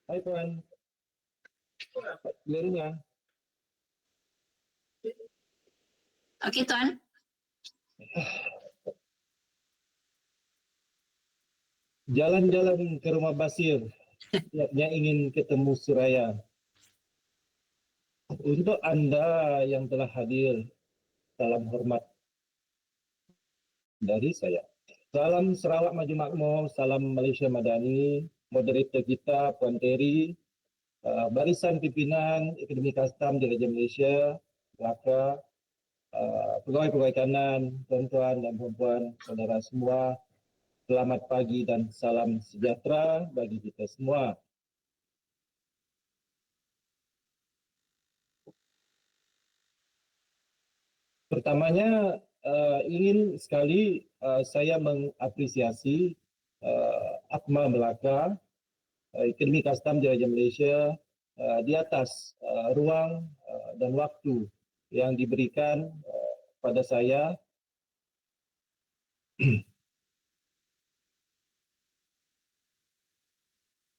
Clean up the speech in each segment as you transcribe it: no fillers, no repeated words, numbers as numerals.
Hai Tuan, clear-nya. Okey Tuan. Jalan-jalan ke rumah Basir, yang ingin ketemu Suraya. Untuk Anda yang telah hadir, salam hormat dari saya. Salam Sarawak Maju Makmur, salam Malaysia Madani, moderator kita Puan Terry, barisan pimpinan Akademi Kastam Diraja Malaysia, Melaka, pegawai-pegawai kanan, tuan-tuan dan puan-puan, saudara semua, selamat pagi dan salam sejahtera bagi kita semua. Pertamanya, ingin sekali saya mengapresiasi Akma Melaka, Akademi Kastam Diraja Malaysia di atas ruang dan waktu yang diberikan pada saya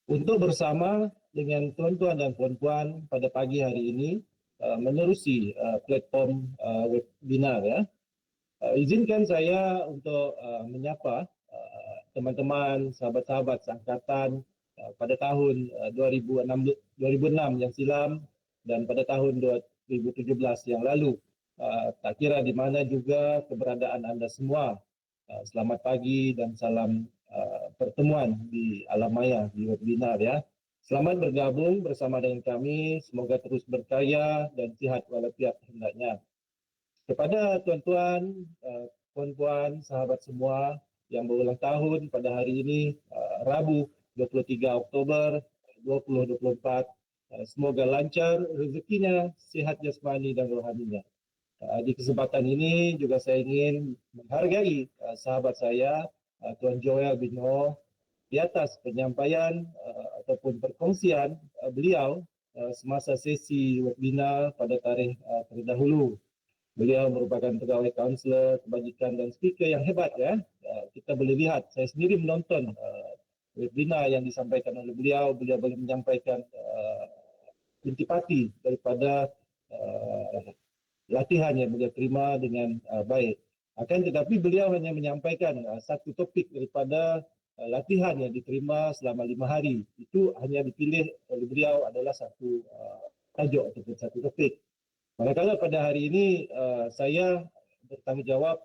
untuk bersama dengan tuan-tuan dan puan-puan pada pagi hari ini menerusi platform webinar ya. Izinkan saya untuk menyapa teman-teman, sahabat-sahabat seangkatan pada tahun 2006 yang silam dan pada tahun 2017 yang lalu. Tak kira di mana juga keberadaan anda semua. Selamat pagi dan salam pertemuan di alam maya, di webinar ya. Selamat bergabung bersama dengan kami. Semoga terus berkaya dan sihat walafiat hendaknya. Kepada tuan-tuan, puan-puan, sahabat semua yang berulang tahun pada hari ini, Rabu 23 Oktober 2024, semoga lancar rezekinya, sihat jasmani dan rohaninya. Di kesempatan ini juga saya ingin menghargai sahabat saya, Tuan Joel bin Noor, di atas penyampaian ataupun perkongsian beliau semasa sesi webinar pada tarikh terdahulu. Beliau merupakan pegawai kaunselor, kebajikan dan speaker yang hebat ya. Kita boleh lihat, saya sendiri menonton webinar yang disampaikan oleh beliau. Beliau boleh menyampaikan intipati daripada latihan yang beliau terima dengan baik. Akan tetapi beliau hanya menyampaikan satu topik daripada latihan yang diterima selama 5 hari. Itu hanya dipilih oleh beliau adalah satu tajuk ataupun satu topik. Manakala pada hari ini saya bertanggungjawab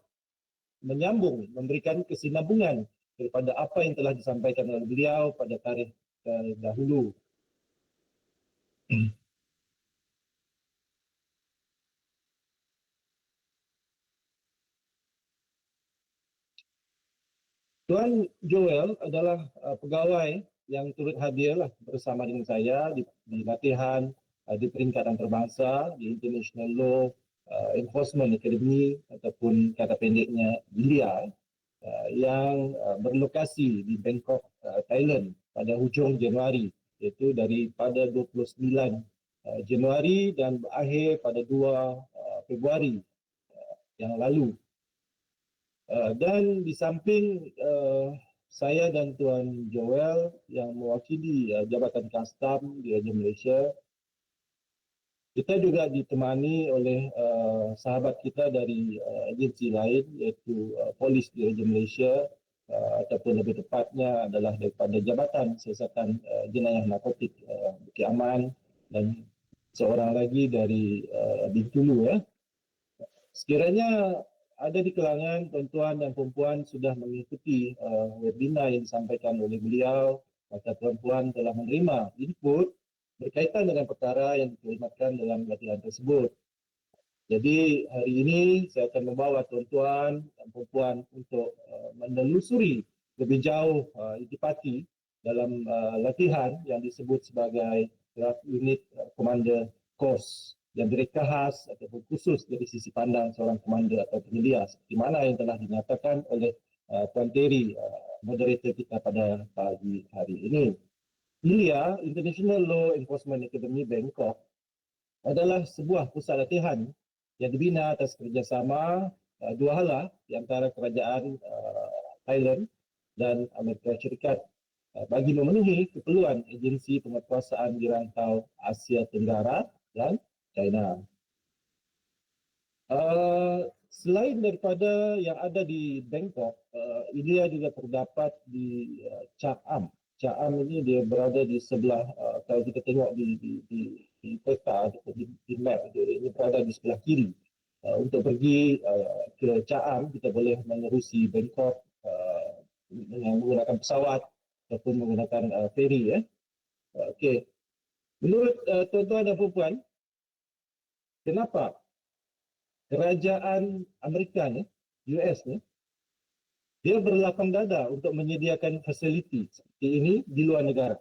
menyambung, memberikan kesinambungan daripada apa yang telah disampaikan oleh beliau pada tarikh terdahulu. Tuan Joel adalah pegawai yang turut hadirlah bersama dengan saya di latihan di peringkat antarabangsa di International Law Enforcement Academy ataupun kata pendeknya ILIA yang berlokasi di Bangkok, Thailand pada hujung Januari, iaitu daripada 29 Januari dan berakhir pada 2 Februari yang lalu. Dan di samping saya dan Tuan Joel yang mewakili Jabatan Kastam di Raja Malaysia, kita juga ditemani oleh sahabat kita dari agensi lain iaitu Polis di Raja Malaysia ataupun lebih tepatnya adalah daripada Jabatan Siasatan Jenayah Narkotik Bukit Aman dan seorang lagi dari Bintulu ya. Sekiranya ada di kalangan tuan-tuan dan puan-puan sudah mengikuti webinar yang disampaikan oleh beliau, maka tuan-puan telah menerima input berkaitan dengan perkara yang dikelimatkan dalam latihan tersebut. Jadi hari ini saya akan membawa tuan-tuan dan puan-puan untuk menelusuri lebih jauh intipati dalam latihan yang disebut sebagai Unit Commander Course yang direka khas ataupun khusus dari sisi pandang seorang komander atau penyelia seperti mana yang telah dinyatakan oleh Puan Terry, moderator kita pada pagi hari ini. ILIA, International Law Enforcement Academy Bangkok, adalah sebuah pusat latihan yang dibina atas kerjasama dua hala di antara kerajaan Thailand dan Amerika Syarikat bagi memenuhi keperluan agensi penguatkuasaan di rantau Asia Tenggara dan China. Selain daripada yang ada di Bangkok, India juga terdapat di Cha-am. Cha-am ini dia berada di sebelah, kalau kita tengok di peta, di map, ini berada di sebelah kiri. Untuk pergi ke Cha-am, kita boleh menerusi Bangkok dengan menggunakan pesawat ataupun menggunakan feri. Okey. Menurut tuan-tuan dan puan-puan, kenapa kerajaan Amerika ni, US ni, dia berlapang dada untuk menyediakan fasiliti seperti ini di luar negara.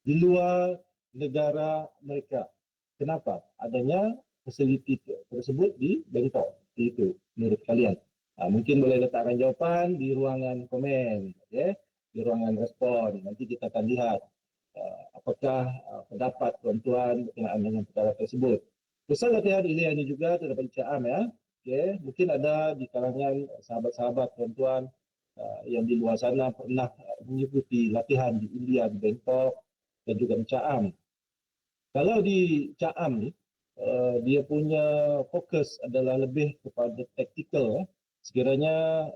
Di luar negara mereka. Kenapa? Adanya fasiliti tersebut di Bangkok. Itu menurut kalian. Mungkin boleh letakkan jawapan di ruangan komen. Okay? Di ruangan respon. Nanti kita akan lihat apakah pendapat tuan-tuan berkenaan dengan perkara tersebut. Pusat latihan Ilya ini juga terdapat di Cha-am ya. Okay. Mungkin ada di kalangan sahabat-sahabat tuan-tuan yang di luar sana pernah mengikuti latihan di India, di Bangkok dan juga di Cha-am. Kalau di Cha-am ni, dia punya fokus adalah lebih kepada taktikal. Sekiranya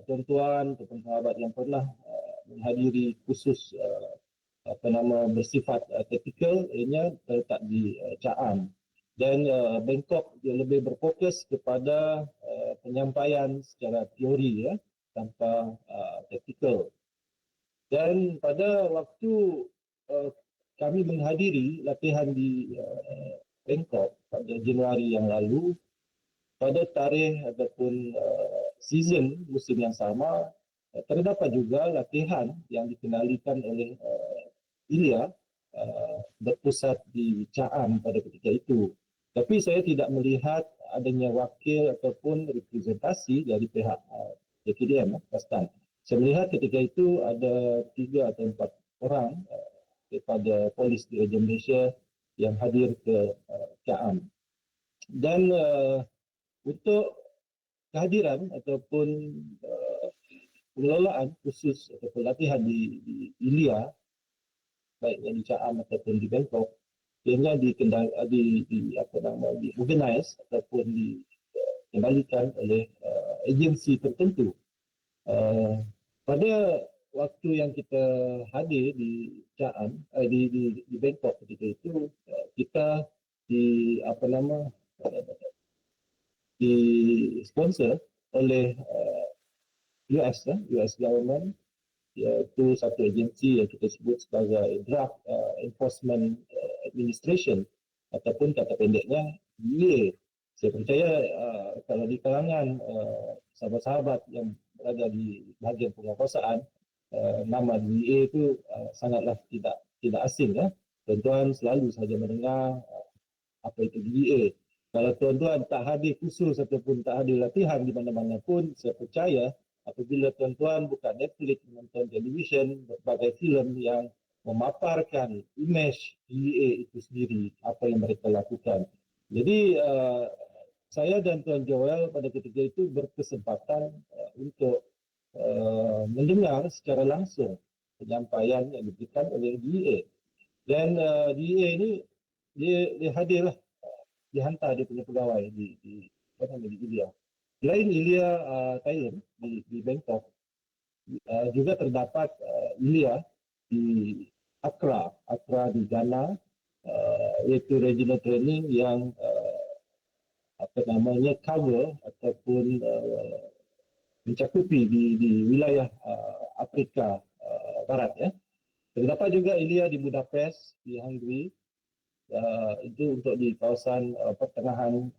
tuan-tuan ataupun sahabat yang pernah menghadiri kursus bersifat taktikal, ianya terletak di Cha-am. Dan Bangkok dia lebih berfokus kepada penyampaian secara teori ya, tanpa taktikal. Dan pada waktu kami menghadiri latihan di Bangkok pada Januari yang lalu, pada tarikh ataupun season musim yang sama, terdapat juga latihan yang dikenalikan oleh Ilya berpusat di Cha-am pada ketika itu. Tapi saya tidak melihat adanya wakil ataupun representasi dari pihak JKDM, Pakistan. Saya melihat ketika itu ada 3 atau 4 orang daripada polis di Raja Malaysia yang hadir ke Cha-am. Dan untuk kehadiran ataupun pengelolaan khusus ataupun latihan di Ilya, baik yang di Cha-am ataupun di Bangkok, ianya diorganize ataupun dikendalikan oleh agensi tertentu. Pada waktu yang kita hadir di Cha-am, di Bangkok ketika itu, kita di sponsor oleh US government, iaitu satu agensi yang kita sebut sebagai Drug Enforcement Administration ataupun kata pendeknya DEA. Saya percaya kalau di kalangan sahabat-sahabat yang berada di bahagian penguasaan, nama DEA itu sangatlah tidak asing ya. Tuan-tuan selalu saja mendengar apa itu DEA. Kalau tuan-tuan tak hadir khusus ataupun tak hadir latihan di mana-mana pun, saya percaya apabila tuan-tuan buka Netflix, menonton televisyen, berbagai filem yang memaparkan imej DEA itu sendiri, apa yang mereka lakukan. Jadi saya dan Tuan Joel pada ketika itu berkesempatan untuk mendengar secara langsung penyampaian yang diberikan oleh DEA. Dan DEA ini dia hadirlah, dihantar dia punya pegawai di Ilya. Selain Ilya Thailand di Bangkok, juga terdapat Ilya di Accra di Ghana, iaitu regional training yang cover ataupun mencakupi di wilayah Afrika Barat ya. Terdapat juga Ilya di Budapest di Hungary, itu untuk di kawasan pertengahan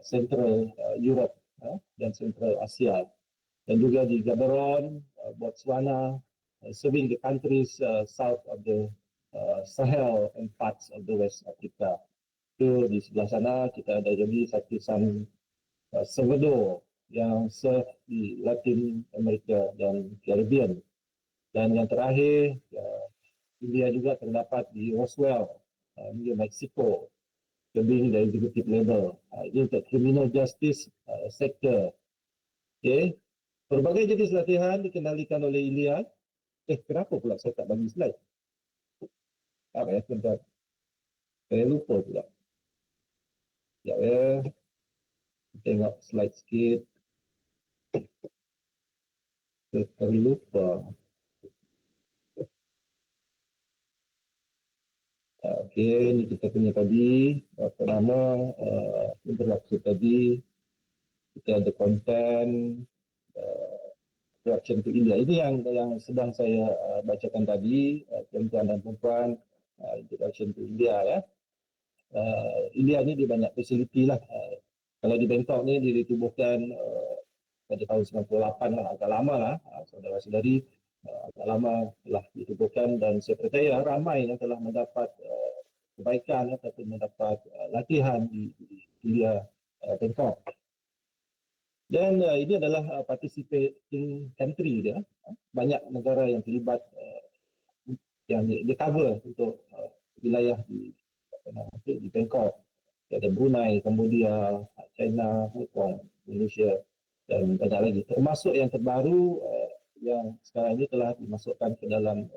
Central Europe dan Central Asia, dan juga di Gaborone, Botswana, serving the countries south of the Sahel and parts of the West Africa. Itu di sebelah sana kita ada jadi satu San Salvador yang serve di Latin America dan Caribbean. Dan yang terakhir, India juga terdapat di Roswell, New Mexico, being the executive level. Ini untuk criminal justice sector. Okay. Berbagai jenis latihan dikendalikan oleh Ilya. Kenapa pula saya tak bagi slide? Apa ya, tuan-tuan? Saya lupa pula. Sekejap ya. Tengok slide sikit. Saya terlupa. Okey, ni kita punya tadi. Apa nama? Interaksi tadi. Kita ada content. Reaction to India. Ini yang sedang saya bacakan tadi. Tuan-tuan dan puan-puan. Introduction to India ya. India ni dia banyak fasiliti lah. Kalau di Bangkok ni dia ditubuhkan pada tahun 98 lah, agak lama lah. Saudara-saudari agak lama telah ditubuhkan dan saya percaya ramai yang telah mendapat kebaikan ataupun mendapat latihan di India Bangkok. Dan ini adalah participating country dia. Banyak negara yang terlibat yang dia cover untuk wilayah di Bangkok. Ada Brunei, Cambodia, China, Hong Kong, Malaysia dan banyak lagi. Termasuk yang terbaru yang sekarang ini telah dimasukkan ke dalam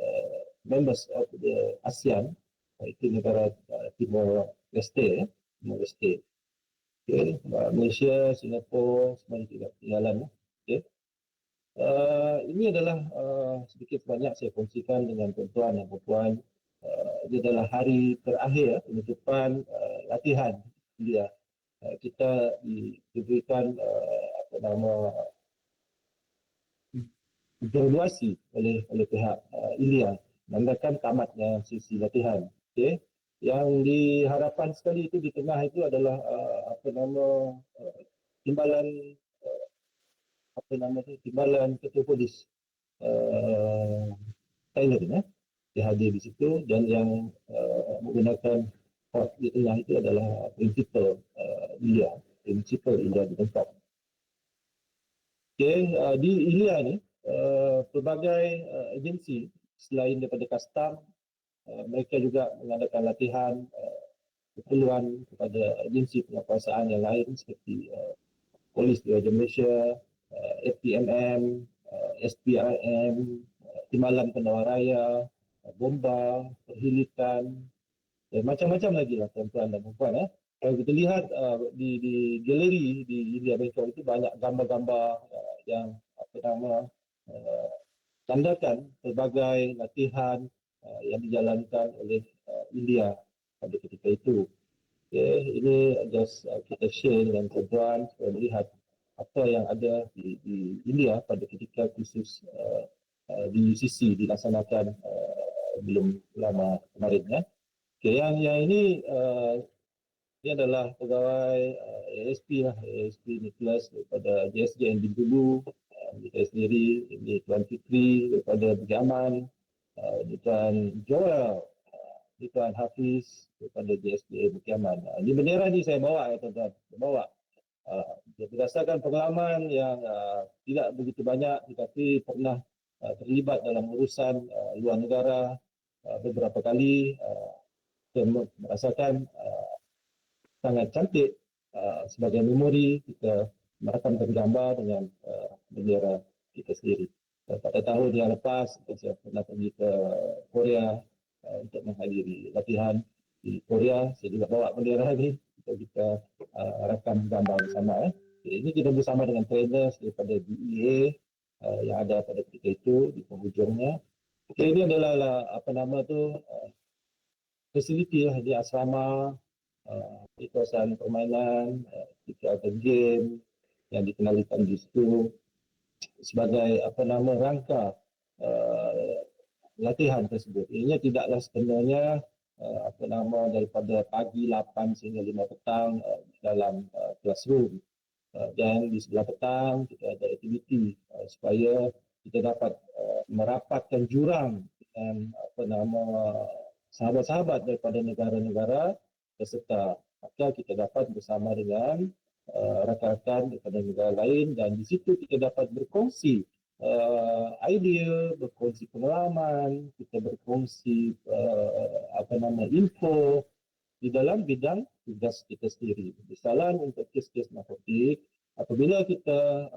members of the ASEAN, itu negara Timor Leste, Timor Leste. Okay. Malaysia, Singapura, semua tidak ketinggalan. Okay. Ini adalah sedikit sebanyak saya kongsikan dengan tuan-tuan dan puan-puan. Ini adalah hari terakhir penutupan latihan dia. Kita diberikan evaluasi oleh pihak Ilya menandakan tamatnya sesi latihan. Okay. Yang diharapkan sekali itu di tengah itu adalah timbalan timbalan ketua polis Thailand dia hadir di situ dan yang menggunakan hot di tengah itu adalah principal Ilya di Bangkok. Okay, di Ilya ni pelbagai agensi selain daripada custom, mereka juga mengadakan latihan keperluan kepada agensi penguasaan yang lain seperti Polis Diraja Malaysia, FTMM, SPRM, Timbalan Penawar Raya, bomba, perhilitan, dan macam-macam lagi lah tuan-tuan dan puan-puan. Kalau kita lihat di galeri di Ilya Bangkok itu banyak gambar-gambar yang tandakan pelbagai latihan yang dijalankan oleh Ilya pada ketika itu. Okay, ini just kita share dengan tuan-tuan supaya melihat apa yang ada di Ilya pada ketika khusus di UCC dilaksanakan belum lama kemarin ya. Okay, yang ini adalah pegawai ASP lah, ASP Nicholas daripada JSJN Bintulu, saya sendiri, ini Tuan Fitri daripada Bukit Aman, Tuan Joel, Tuan Hafiz daripada JSJN Bukit Aman. Ini bendera ni saya bawa ya tuan-tuan, saya bawa. Berdasarkan pengalaman yang tidak begitu banyak tetapi pernah terlibat dalam urusan luar negara beberapa kali, saya merasakan sangat cantik sebagai memori kita merakamkan gambar dengan bendera kita sendiri. Pada tahun yang lepas saya pernah pergi ke Korea untuk menghadiri latihan di Korea. Saya juga bawa bendera ini untuk kita rakam gambar bersama. Ini kita bersama dengan trainers daripada DEA yang ada pada ketika itu di penghujungnya. Ini adalah fasiliti di asrama, di kawasan permainan, kita ada game yang dikenalikan di situ sebagai rangka latihan tersebut. Ini tidaklah sebenarnya daripada pagi 8 sehingga 5 petang dalam classroom. Dan di sebelah petang kita ada aktiviti supaya kita dapat merapatkan jurang dengan sahabat-sahabat daripada negara-negara peserta. Maka kita dapat bersama dengan rakan-rakan daripada negara lain dan di situ kita dapat berkongsi idea, berkongsi pengalaman, kita berkongsi info di dalam bidang tugas kita sendiri. Misalnya untuk kes-kes narkotik, apabila kita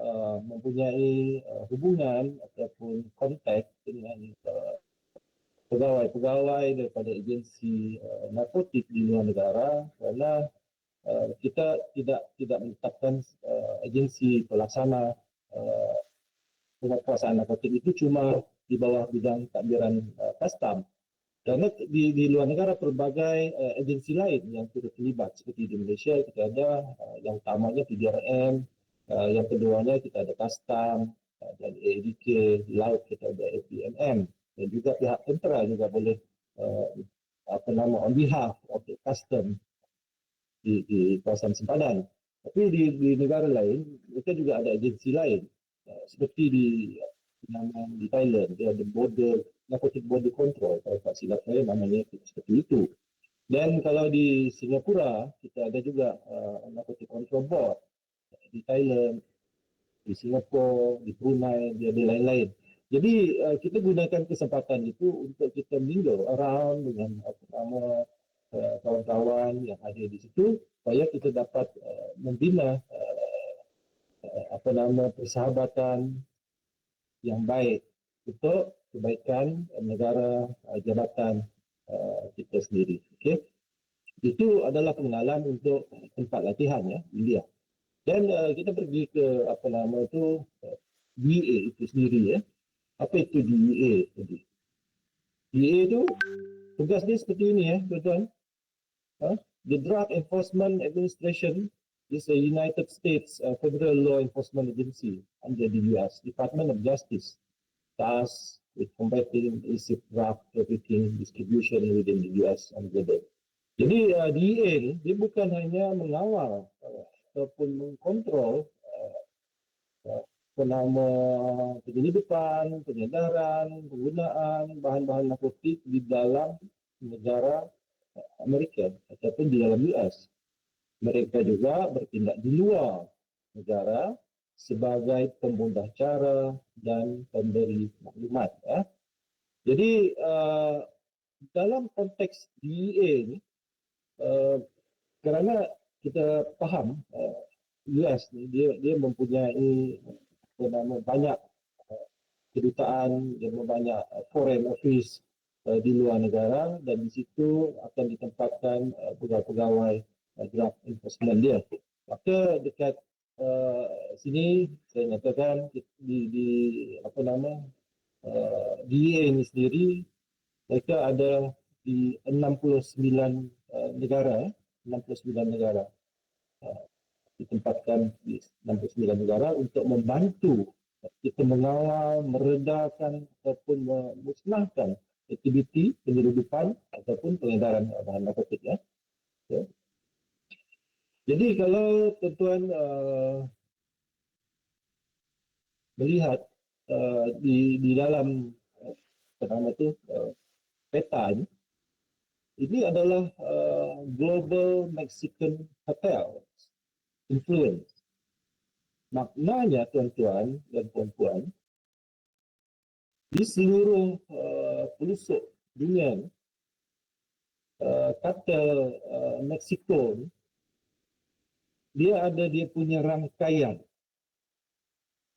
mempunyai hubungan ataupun kontak dengan pegawai-pegawai daripada agensi narkotik di luar negara, kerana kita tidak menetapkan agensi pelaksana penguasaan narkotik itu cuma di bawah bidang takbiran custom. Kerana di luar negara pelbagai agensi lain yang turut terlibat, seperti di Malaysia kita ada yang utamanya PDRM, yang keduanya kita ada custom dan ADK, di laut kita ada APMM, dan juga pihak tentera juga boleh on behalf of the custom di kawasan sempadan. Tapi di negara lain mereka juga ada agensi lain, seperti di Thailand dia ada border narcotic border control, kalau tak silap saya namanya seperti itu. Dan kalau di Singapura kita ada juga narcotic control board, di Thailand, di Singapura, di Brunei, dia ada lain-lain. Jadi kita gunakan kesempatan itu untuk kita mingle around dengan kawan-kawan yang ada di situ, supaya kita dapat membina persahabatan yang baik untuk kebaikan negara, jabatan kita sendiri. Okey. Itu adalah pengenalan untuk tempat latihan ya, India. Dan kita pergi ke DEA itu sendiri ya. Apa itu DEA tadi? DEA itu tugas dia seperti ini ya, tuan-tuan. The Drug Enforcement Administration is a United States federal law enforcement agency under the US Department of Justice, tasked with combating illicit drug trafficking distribution within the US and global. Jadi DEA ni dia bukan hanya mengawal ataupun mengkontrol penyelidikan, pengedaran, penggunaan bahan-bahan narkotik di dalam negara Amerika ataupun di dalam US. Mereka juga bertindak di luar negara sebagai pemudah cara dan pemberi maklumat. Ya. Jadi dalam konteks DEA ni, kerana kita faham US ni dia mempunyai banyak kedutaan, dia banyak foreign office di luar negara, dan di situ akan ditempatkan pegawai-pegawai drug enforcement dia. Maka dekat sini saya nyatakan di DEA ini sendiri mereka ada di 69 negara, 69 negara. Ditempatkan di 69 negara untuk membantu kita mengawal, meredakan ataupun memusnahkan aktiviti penyeludupan ataupun pengedaran bahan narkotik ya. Okay. Jadi kalau tuan-tuan melihat di dalam peta ini adalah Global Mexican Cartel Influence. Maknanya tuan-tuan dan puan-puan, di seluruh pelosok dunia kartel Meksiko dia ada dia punya rangkaian.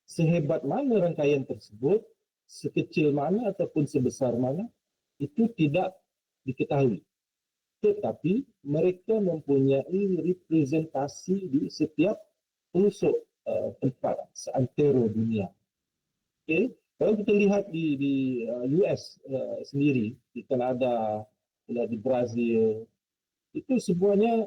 Sehebat mana rangkaian tersebut, sekecil mana ataupun sebesar mana, itu tidak diketahui. Tetapi mereka mempunyai representasi di setiap pelosok tempat seantero dunia. Okay. Kalau kita lihat di US sendiri, di Kanada, di Brazil, itu semuanya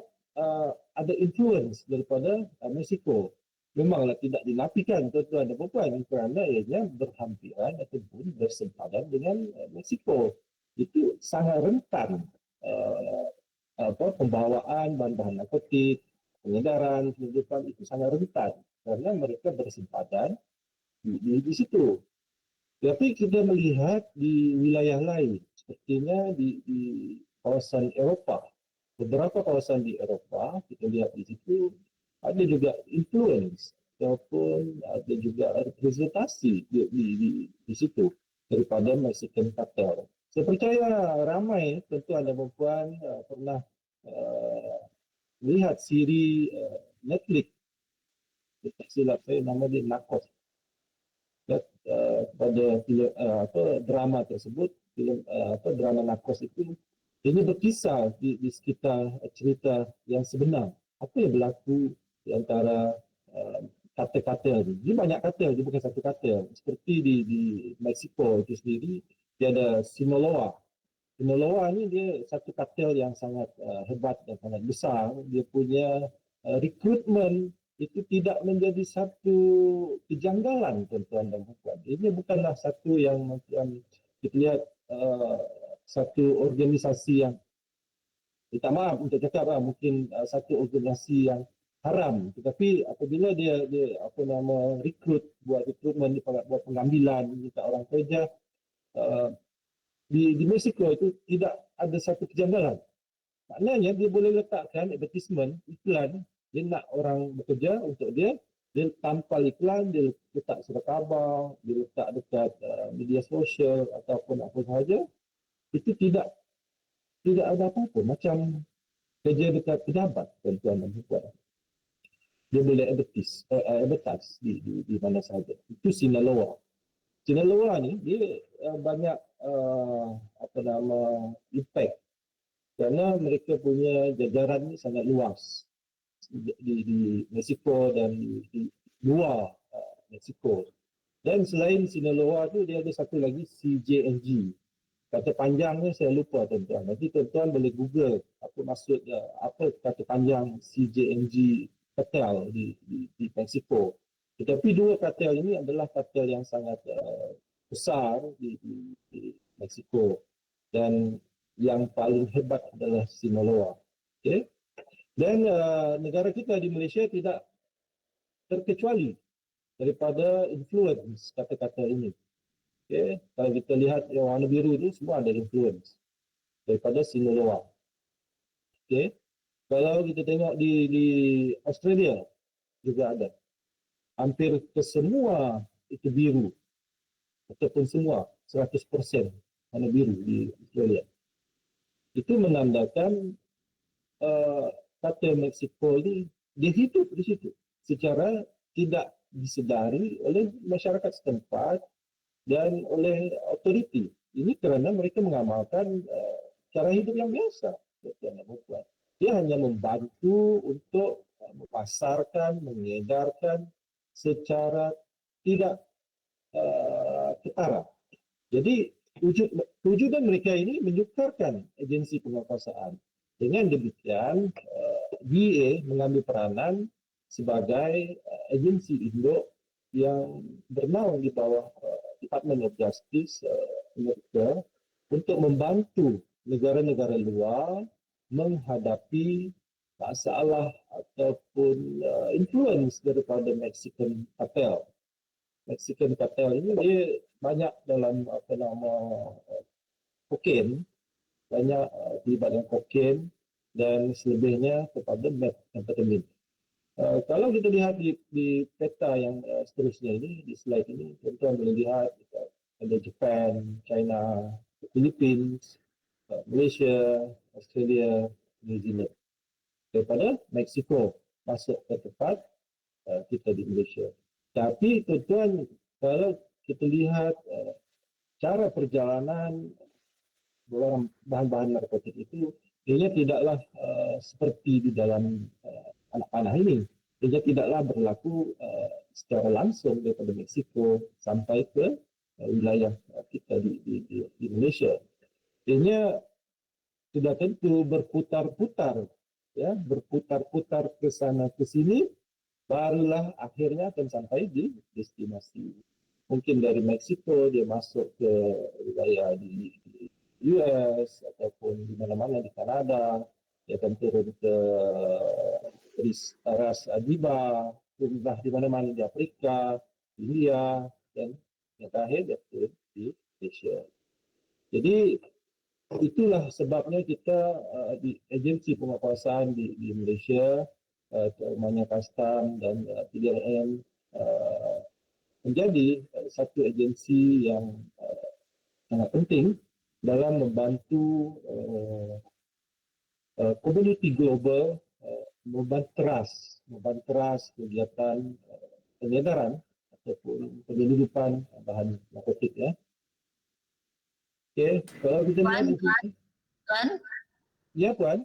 ada influence daripada Meksiko. Memanglah tidak dinafikan tuan-tuan dan puan-puan kerana ianya berhampiran ataupun bersempadan dengan Meksiko. Itu sangat rentan pembawaan bahan-bahan narkotik, pengedaran, penyeludupan itu sangat rentan kerana mereka bersempadan di situ. Tapi kita melihat di wilayah lain, sepertinya di kawasan Eropah, beberapa kawasan di Eropah, kita lihat di situ ada juga influence ataupun ada juga representasi di situ daripada Mexican Cartel. Saya percaya ramai tuan-tuan dan puan pernah melihat siri Netflix tak silap saya nama dia Narcos. Pada filem drama tersebut, drama Narcos itu ini berkisar di sekitar cerita yang sebenar. Apa yang berlaku di antara kartel-kartel ni. Dia banyak kartel, dia bukan satu kartel. Seperti di Mexico itu sendiri, dia ada Sinaloa. Sinaloa ni dia satu kartel yang sangat hebat dan sangat besar. Dia punya rekrutmen itu tidak menjadi satu kejanggalan, tuan-tuan dan puan. Ini bukanlah satu yang kita lihat satu organisasi yang, minta maaf untuk cakap mungkin satu organisasi yang haram, tetapi apabila dia rekrut, buat rekrutmen, buat pengambilan, minta orang kerja, di Mexico itu tidak ada satu kejanggalan. Maknanya dia boleh letakkan advertisement, iklan, dia nak orang bekerja untuk dia tampal iklan, dia letak surat khabar, dia letak dekat media sosial ataupun apa sahaja, itu tidak ada apa-apa. Macam kerja dekat pejabat, tuan-tuan dan puan. Dia boleh advertise di mana sahaja. Itu Sinaloa. Sinaloa ni dia banyak impact kerana mereka punya jajaran ni sangat luas di Mexico dan di luar Mexico. Dan selain Sinaloa tu dia ada satu lagi CJNG. Kata panjangnya saya lupa, tuan-tuan. Nanti tuan-tuan boleh Google apa maksud apa kata panjang CJNG kartel di Mexico. Tetapi dua kartel ini adalah kartel yang sangat besar di Mexico, dan yang paling hebat adalah Sinaloa. Okay? Dan negara kita di Malaysia tidak terkecuali daripada influence kata-kata ini. Okay? Kalau kita lihat yang warna biru itu semua ada influence daripada Sinaloa. Okay? Kalau kita tengok di Australia juga ada. Hampir kesemua itu biru. Ataupun semua 100% warna biru di Australia. Itu menandakan kartel Mexico ini dia hidup di situ secara tidak disedari oleh masyarakat setempat dan oleh autoriti. Ini kerana mereka mengamalkan cara hidup yang biasa. Dia hanya membantu untuk memasarkan, mengedarkan secara tidak ketara. Jadi wujudan mereka ini menyukarkan agensi penguasaan. Dengan demikian, DA mengambil peranan sebagai agensi induk yang bernaung di bawah Department of Justice Amerika untuk membantu negara-negara luar menghadapi masalah ataupun influence daripada Mexican cartel. Mexican cartel ini dia banyak dalam kokain, banyak terlibat dalam kokain dan selebihnya kepada methamphetamine. Kalau kita lihat di peta yang seterusnya ini, di slide ini, tuan-tuan boleh lihat ada Japan, China, Philippines, Malaysia, Australia, New Zealand. Daripada Mexico masuk ke tempat kita di Malaysia. Tapi tuan-tuan, kalau kita lihat cara perjalanan bahan-bahan narkotik itu, ia tidaklah seperti di dalam anak panah ini. Ia tidaklah berlaku secara langsung daripada Mexico sampai ke wilayah kita di Malaysia. Ia sudah tentu berputar-putar, ya, berputar-putar ke sana ke sini, barulah akhirnya akan sampai di destinasi. Mungkin dari Mexico dia masuk ke wilayah di US ataupun di mana-mana di Kanada, dia akan turun ke Ras Adiba, turunlah di mana-mana di Afrika, India, dan yang terakhir dia turun di Asia. Jadi itulah sebabnya kita di agensi penguasaan di Malaysia, terutamanya Kastam dan PDRM, menjadi satu agensi yang sangat penting dalam membantu komuniti global membanteras kegiatan pengedaran ataupun penyelundupan bahan narkotik ya. Okey, kalau kita Tuan, lihat di sini, Tuan, ya Puan.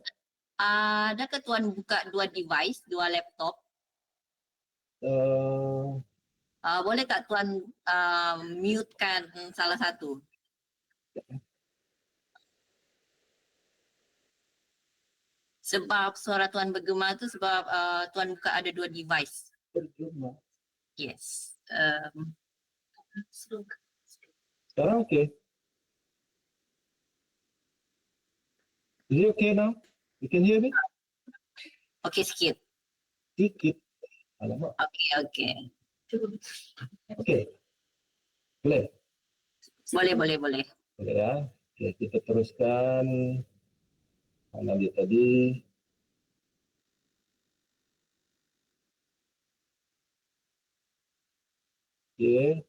adakah Tuan buka dua device, dua laptop? Uh, Boleh tak Tuan mutekan salah satu? Sebab suara Tuan bergema tu sebab Tuan buka ada dua device. percuma. Yes. Sekarang okey. Is it okay now? You can hear me? Okey sikit. Sikit. Alamak. Okey. Okey. Boleh? Boleh. Boleh ya. Okey, kita teruskan mana dia tadi. Okey.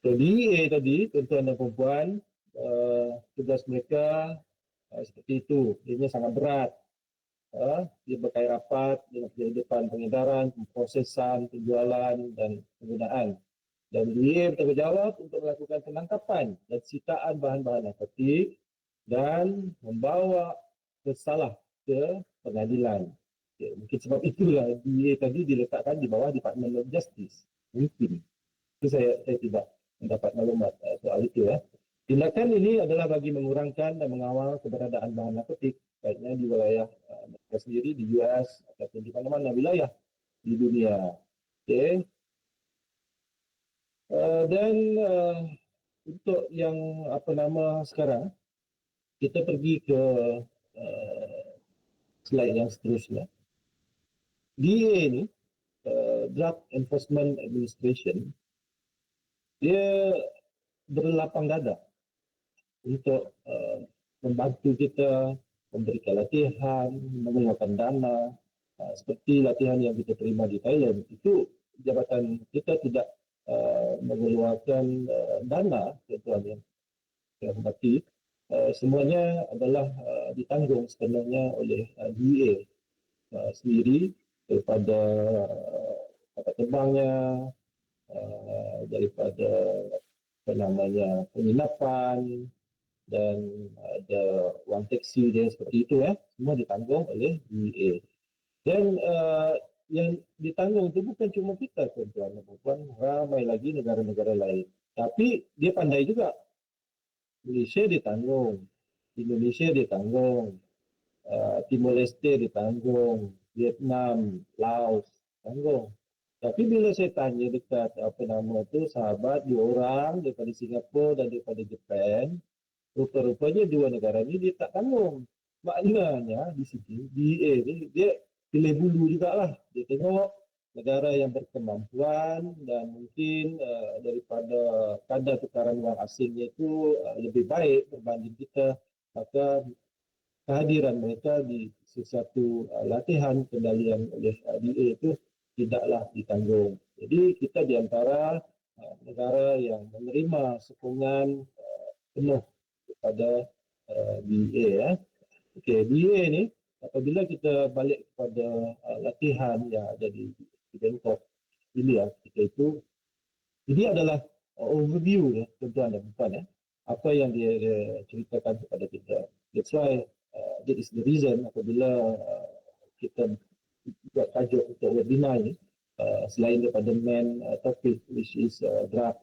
So DEA tadi, tuan-tuan dan puan-puan, tugas mereka seperti itu. Dia sangat berat. Dia berkait rapat dengan penyelidikan pengedaran, pemprosesan, penjualan dan penggunaan. Dan dia bertanggungjawab untuk melakukan penangkapan dan sitaan bahan-bahan narkotik dan membawa bersalah ke pengadilan. Okay, mungkin sebab itulah DA tadi diletakkan di bawah Department of Justice. Mungkin. Itu saya tidak mendapat maklumat soal itu ya. Tindakan ini adalah bagi mengurangkan dan mengawal keberadaan bahan narkotik baiknya di wilayah mereka sendiri di US ataupun di mana-mana wilayah di dunia. Okay. Dan untuk yang sekarang kita pergi ke slide yang seterusnya. DEA ni Drug Enforcement Administration dia berlapang dada untuk membantu kita memberikan latihan, mengeluarkan dana seperti latihan yang kita terima di Thailand. Itu jabatan kita tidak mengeluarkan dana tuan-tuan yang saya hormati. Semuanya adalah ditanggung sebenarnya oleh DEA sendiri daripada kapal terbangnya, daripada penginapan dan ada wang taksi dia seperti itu ya, semua ditanggung oleh DEA. Dan yang ditanggung itu bukan cuma kita tuan-tuan dan puan, ramai lagi negara-negara lain. Tapi dia pandai juga. Malaysia ditanggung, Indonesia ditanggung, Timor Leste ditanggung, Vietnam, Laos tanggung. Tapi bila saya tanya dekat sahabat dua orang daripada Singapura dan daripada Jepun, rupa-rupanya dua negara ni dia tak tanggung. Maknanya di sini DEA ni dia pilih bulu jugalah. Dia tengok negara yang berkemampuan dan mungkin daripada kadar tukaran wang asingnya itu lebih baik berbanding kita, maka kehadiran mereka di sesuatu latihan kendalian oleh DEA itu tidaklah ditanggung. Jadi kita di antara negara yang menerima sokongan penuh kepada DEA ya. Okey, DEA ni apabila kita balik kepada latihan yang ada di Bangkok ini ya, kita itu ini adalah overview ya tuan-tuan dan puan ya, apa yang dia ceritakan kepada kita. That's why that is the reason apabila kita buat tajuk untuk webinar ini, selain daripada main topik which is drug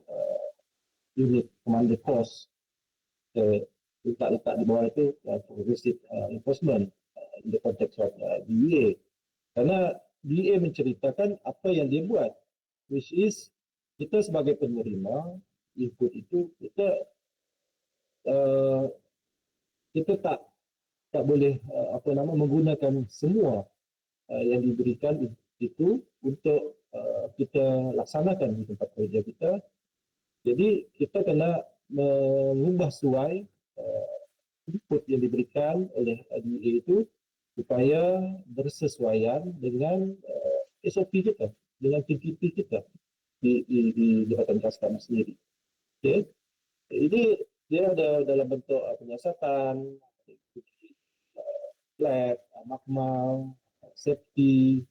unit commander course, letak di bawah itu progressive enforcement in the context of DEA. Karena DEA menceritakan apa yang dia buat, which is kita sebagai penerima input itu kita tak boleh menggunakan semua yang diberikan itu untuk kita laksanakan di tempat kerja kita. Jadi kita kena mengubah suai input yang diberikan oleh DEA itu supaya bersesuaian dengan SOP kita, dengan TTP kita di Jabatan Custom sendiri. Okay. Ini dia ada dalam bentuk penyiasatan, flat, makmal, safety,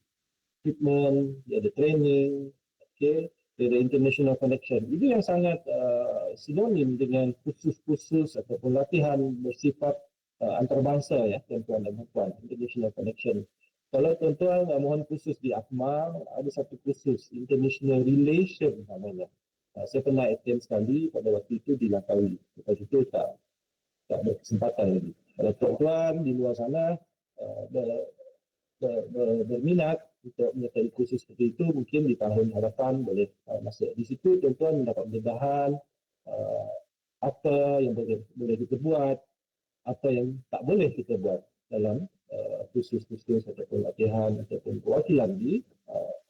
equipment, dia ada training, okay, dia ada international connection. Itu yang sangat sinonim dengan kursus-kursus ataupun latihan bersifat antarabangsa ya, tuan-tuan dan puan, international connection. Kalau tuan-tuan mohon khusus di ACMA, ada satu kursus international relation namanya. Saya pernah attend sekali pada waktu itu di Langkawi. Lepas itu tak ada kesempatan lagi. Kalau tuan-tuan di luar sana berminat untuk menyertai kursus seperti itu, mungkin di tahun hadapan boleh masuk. Di situ tuan-tuan mendapat pendedahan apa yang boleh kita buat, apa yang tak boleh kita buat dalam kursus-kursus ataupun latihan ataupun perwakilan di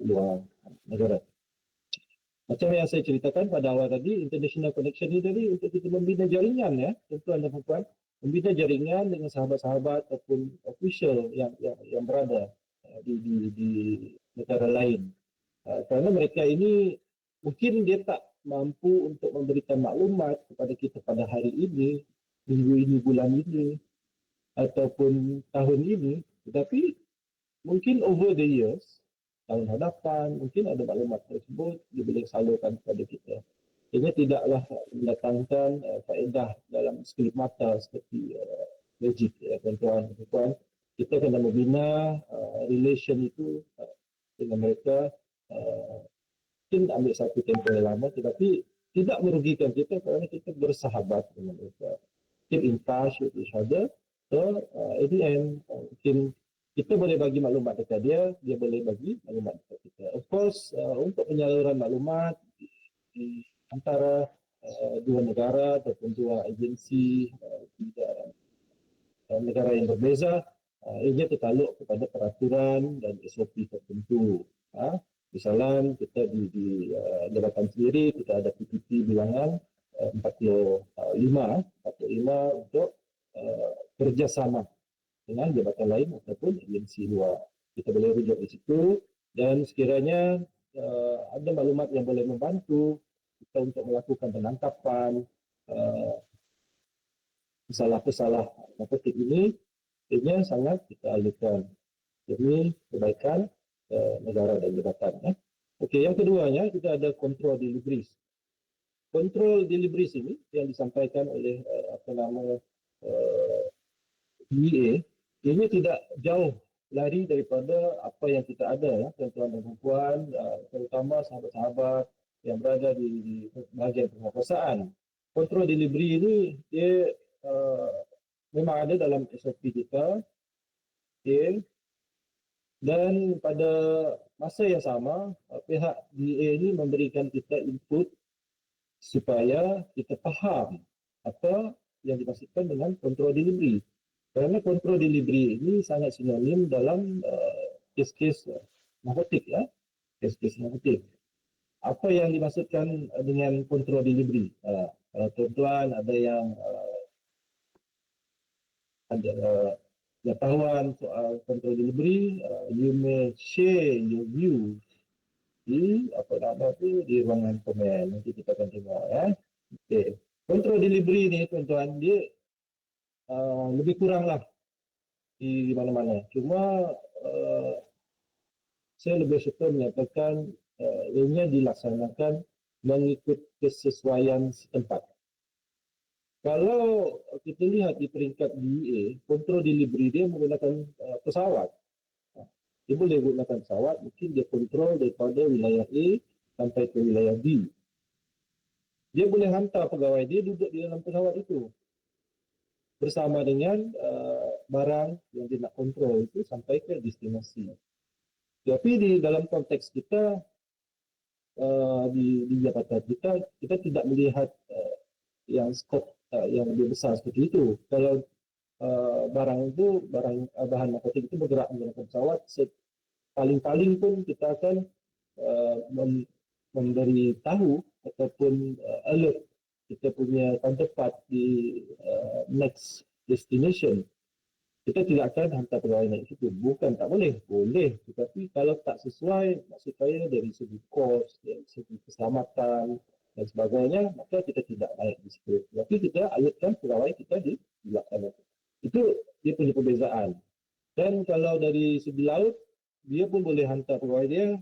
luar negara. Macam yang saya ceritakan pada awal tadi, international connection ini tadi untuk kita membina jaringan ya, tuan-tuan dan puan, membina jaringan dengan sahabat-sahabat ataupun official yang berada di negara lain. Kerana mereka ini mungkin dia tak mampu untuk memberikan maklumat kepada kita pada hari ini, minggu ini, bulan ini, ataupun tahun ini, tetapi mungkin over the years, tahun hadapan, mungkin ada maklumat tersebut dia boleh salurkan kepada kita. Ini tidaklah mendatangkan faedah dalam sekelip mata seperti logik ya tuan-tuan dan puan. Kita kena membina relation itu dengan mereka, mungkin ambil satu tempoh yang lama tetapi tidak merugikan kita kerana kita bersahabat dengan mereka. Keep in touch with each other. So at the end, mungkin kita boleh bagi maklumat dekat dia, dia boleh bagi maklumat dekat kita. Of course, untuk penyaluran maklumat di antara dua negara ataupun dua agensi negara yang berbeza, ia tertaluk kepada peraturan dan SOP tertentu. Misalnya kita di jabatan sendiri, kita ada PPT bilangan 45 untuk kerjasama dengan jabatan lain ataupun agensi luar. Kita boleh rujuk di situ dan sekiranya ada maklumat yang boleh membantu kita untuk melakukan penangkapan pesalah-pesalah narkotik ini, ini sangat kita alihkan demi kebaikan negara dan jabatan. Okey, yang keduanya kita ada control deliveries. Control deliveries ini yang disampaikan oleh DEA, ini tidak jauh lari daripada apa yang kita ada ya, tuan-tuan dan puan, terutama sahabat-sahabat yang berada di bahagian penguasaan. Control delivery ini dia memang ada dalam SOP kita, okay. Dan pada masa yang sama pihak DEA ini memberikan kita input supaya kita faham apa yang dimaksudkan dengan control delivery. Kerana control delivery ini sangat sinonim dalam kes-kes narkotik ya, kes-kes narkotik. Apa yang dimaksudkan dengan control delivery? Kalau tuan-tuan ada yang ada pengetahuan soal control delivery, you may share your views di di ruangan komen. Nanti kita akan tengok ya. Okay. Control delivery ni tuan-tuan dia lebih kuranglah di mana-mana. Cuma saya lebih suka menyatakan ianya dilaksanakan mengikut kesesuaian setempat. Kalau kita lihat di peringkat DEA, kontrol delivery dia menggunakan pesawat. Dia boleh menggunakan pesawat, mungkin dia kontrol daripada wilayah A sampai ke wilayah B. Dia boleh hantar pegawai dia duduk di dalam pesawat itu bersama dengan barang yang dia nak kontrol itu sampai ke destinasi. Tapi di dalam konteks kita, di jabatan kita tidak melihat yang skop yang lebih besar seperti itu. Kalau barang itu, bahan narkotik itu bergerak menggunakan pesawat, paling-paling pun kita akan memberi tahu ataupun alert kita punya counterpart di next destination. Kita tidak akan hantar pegawai naik situ. Bukan tak boleh, boleh. Tetapi kalau tak sesuai, maksud saya dari segi kos, dari segi keselamatan dan sebagainya, maka kita tidak naik di situ. Tapi kita alertkan pegawai kita di belakang. Itu dia punya perbezaan. Dan kalau dari segi laut, dia pun boleh hantar pegawai dia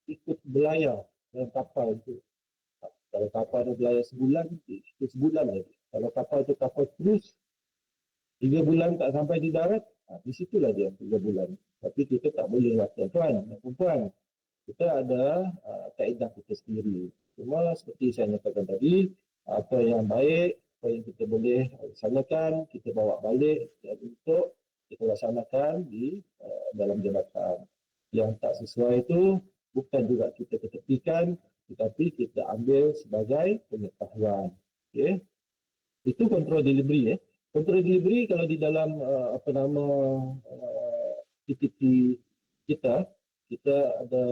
ikut belayar dalam kapal itu. Kalau kapal dia belayar sebulan, ikut sebulan lagi. Kalau kapal itu kapal cruise, 3 bulan tak sampai di darat, di situlah dia 3 bulan. Tapi kita tak boleh lah tuan-tuan dan perempuan. Kita ada kaedah kita sendiri. Cuma seperti saya nyatakan tadi, apa yang baik, apa yang kita boleh laksanakan, kita bawa balik dan untuk kita laksanakan di dalam jabatan. Yang tak sesuai itu bukan juga kita ketepikan, tetapi kita ambil sebagai pengetahuan. Okay? Itu kontrol delivery. Kontrol delivery kalau di dalam PTP kita ada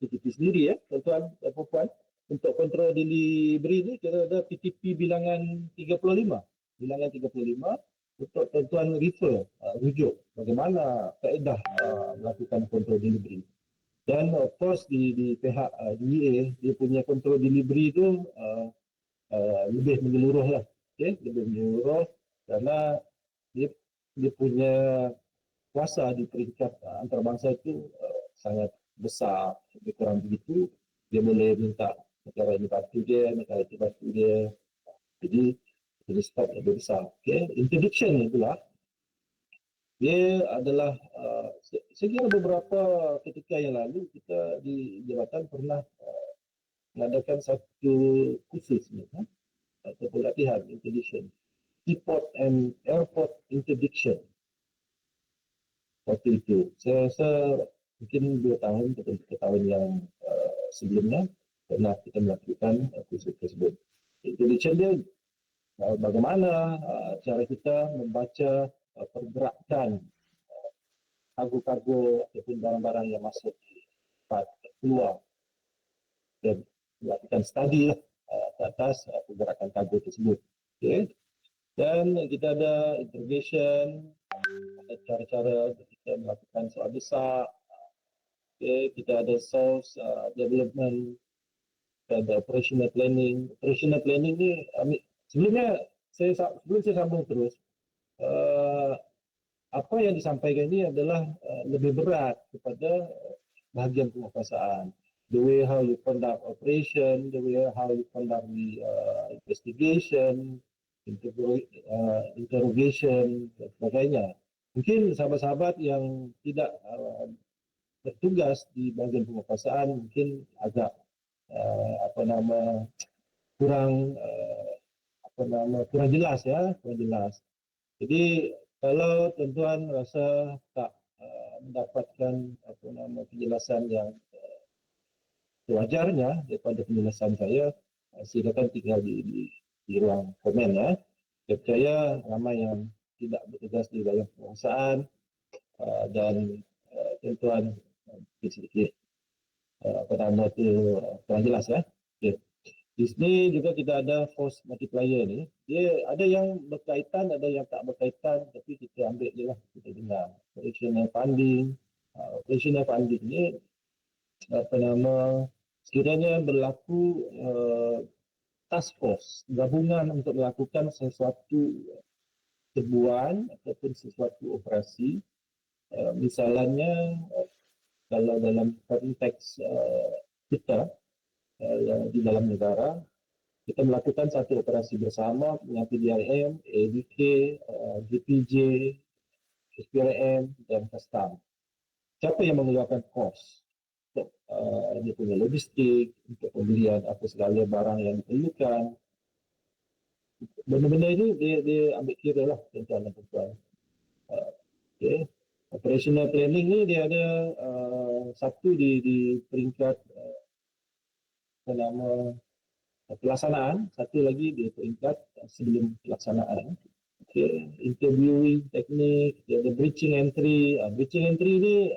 PTP sendiri tuan-tuan dan puan. Untuk kontrol delivery ni kita ada PTP bilangan 35. Bilangan 35 untuk tuan-tuan refer, rujuk bagaimana kaedah melakukan kontrol delivery. Dan of course di pihak DEA dia punya kontrol delivery tu lebih menyeluruh lah. Okay? Lebih menyeluruh kerana dia punya kuasa di peringkat antarabangsa itu sangat besar. Lebih kurang begitu, dia boleh minta negara ini bantu dia, negara itu bantu dia. Jadi stop lebih besar. Okay? Interdiction itulah dia adalah saya kira beberapa ketika yang lalu kita di jabatan pernah mengadakan satu kursus atau pelatihan interdiction, seaport and airport interdiction. Waktu itu saya rasa mungkin 2 tahun atau 3 tahun yang sebelumnya pernah kita melakukan kursus tersebut. Interdiction dia bagaimana cara kita membaca pergerakan kargo-kargo ataupun barang-barang yang masuk di tempat keluar dan melakukan study ke atas pergerakan kargo tersebut. Okay. Dan kita ada interrogation, ada cara-cara kita melakukan soal besar. Okay. Kita ada source development, kita ada operational planning. Operational planning ni sebelum saya sambung terus, apa yang disampaikan ini adalah lebih berat kepada bahagian penguasaan. The way how you conduct operation, the way how you conduct the investigation, interrogation dan sebagainya. Mungkin sahabat-sahabat yang tidak bertugas di bahagian penguasaan mungkin agak kurang jelas kurang jelas. Jadi kalau tuan-tuan rasa tak mendapatkan penjelasan yang sewajarnya daripada penjelasan saya, silakan tinggal di ruang komen ya. Saya percaya ramai yang tidak bertugas di dalam penguasaan dan tuan-tuan sedikit kurang jelas ya. Okay. Di sini juga kita ada force multiplier ni. Dia ada yang berkaitan, ada yang tak berkaitan, tapi kita ambil je lah, kita dengar. Operational funding. Operational funding ni sekiranya berlaku task force, gabungan untuk melakukan sesuatu serbuan ataupun sesuatu operasi. Misalnya kalau dalam konteks kita di dalam negara, kita melakukan satu operasi bersama dengan PDRM, ADK, GPJ, SPRM dan Custom. Siapa yang mengeluarkan kos untuk dia punya logistik, untuk pembelian apa segala barang yang diperlukan. Benda-benda ini dia ambil kira lah tuan-tuan dan puan-puan. Okay. Operational planning ni dia ada satu di peringkat pelaksanaan, satu lagi di peringkat sebelum pelaksanaan. Okay. Interviewing teknik, dia ada breaching entry. Breaching entry ni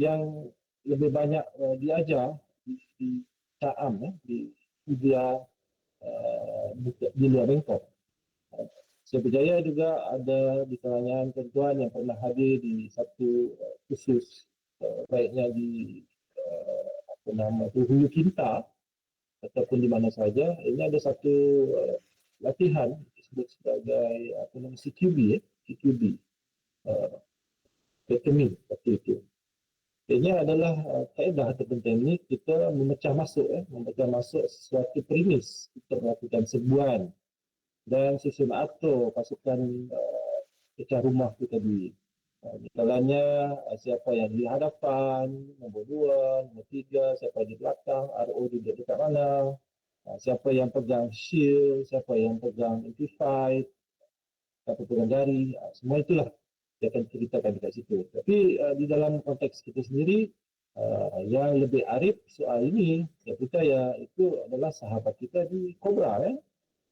yang lebih banyak diajar di Caam, di luar Bangkok. Saya percaya juga ada di kalangan tuan-tuan yang pernah hadir di satu kursus baiknya di Hulu Kinta ataupun di mana saja. Ini ada satu latihan disebut sebagai CQB. CQB. Determine seperti itu. Ini adalah kaedah ataupun teknik kita memecah masuk sesuatu premis untuk melakukan serbuan dan susun atur pasukan pecah rumah itu tadi. Misalnya siapa yang di hadapan, nombor 2, nombor 3, siapa di belakang, RO duduk dekat mana, siapa yang pegang shield, siapa yang pegang amplified, siapa pegang jari, semua itulah dia akan ceritakan dekat situ. Tapi di dalam konteks kita sendiri, yang lebih arif soal ini, saya percaya itu adalah sahabat kita di Cobra.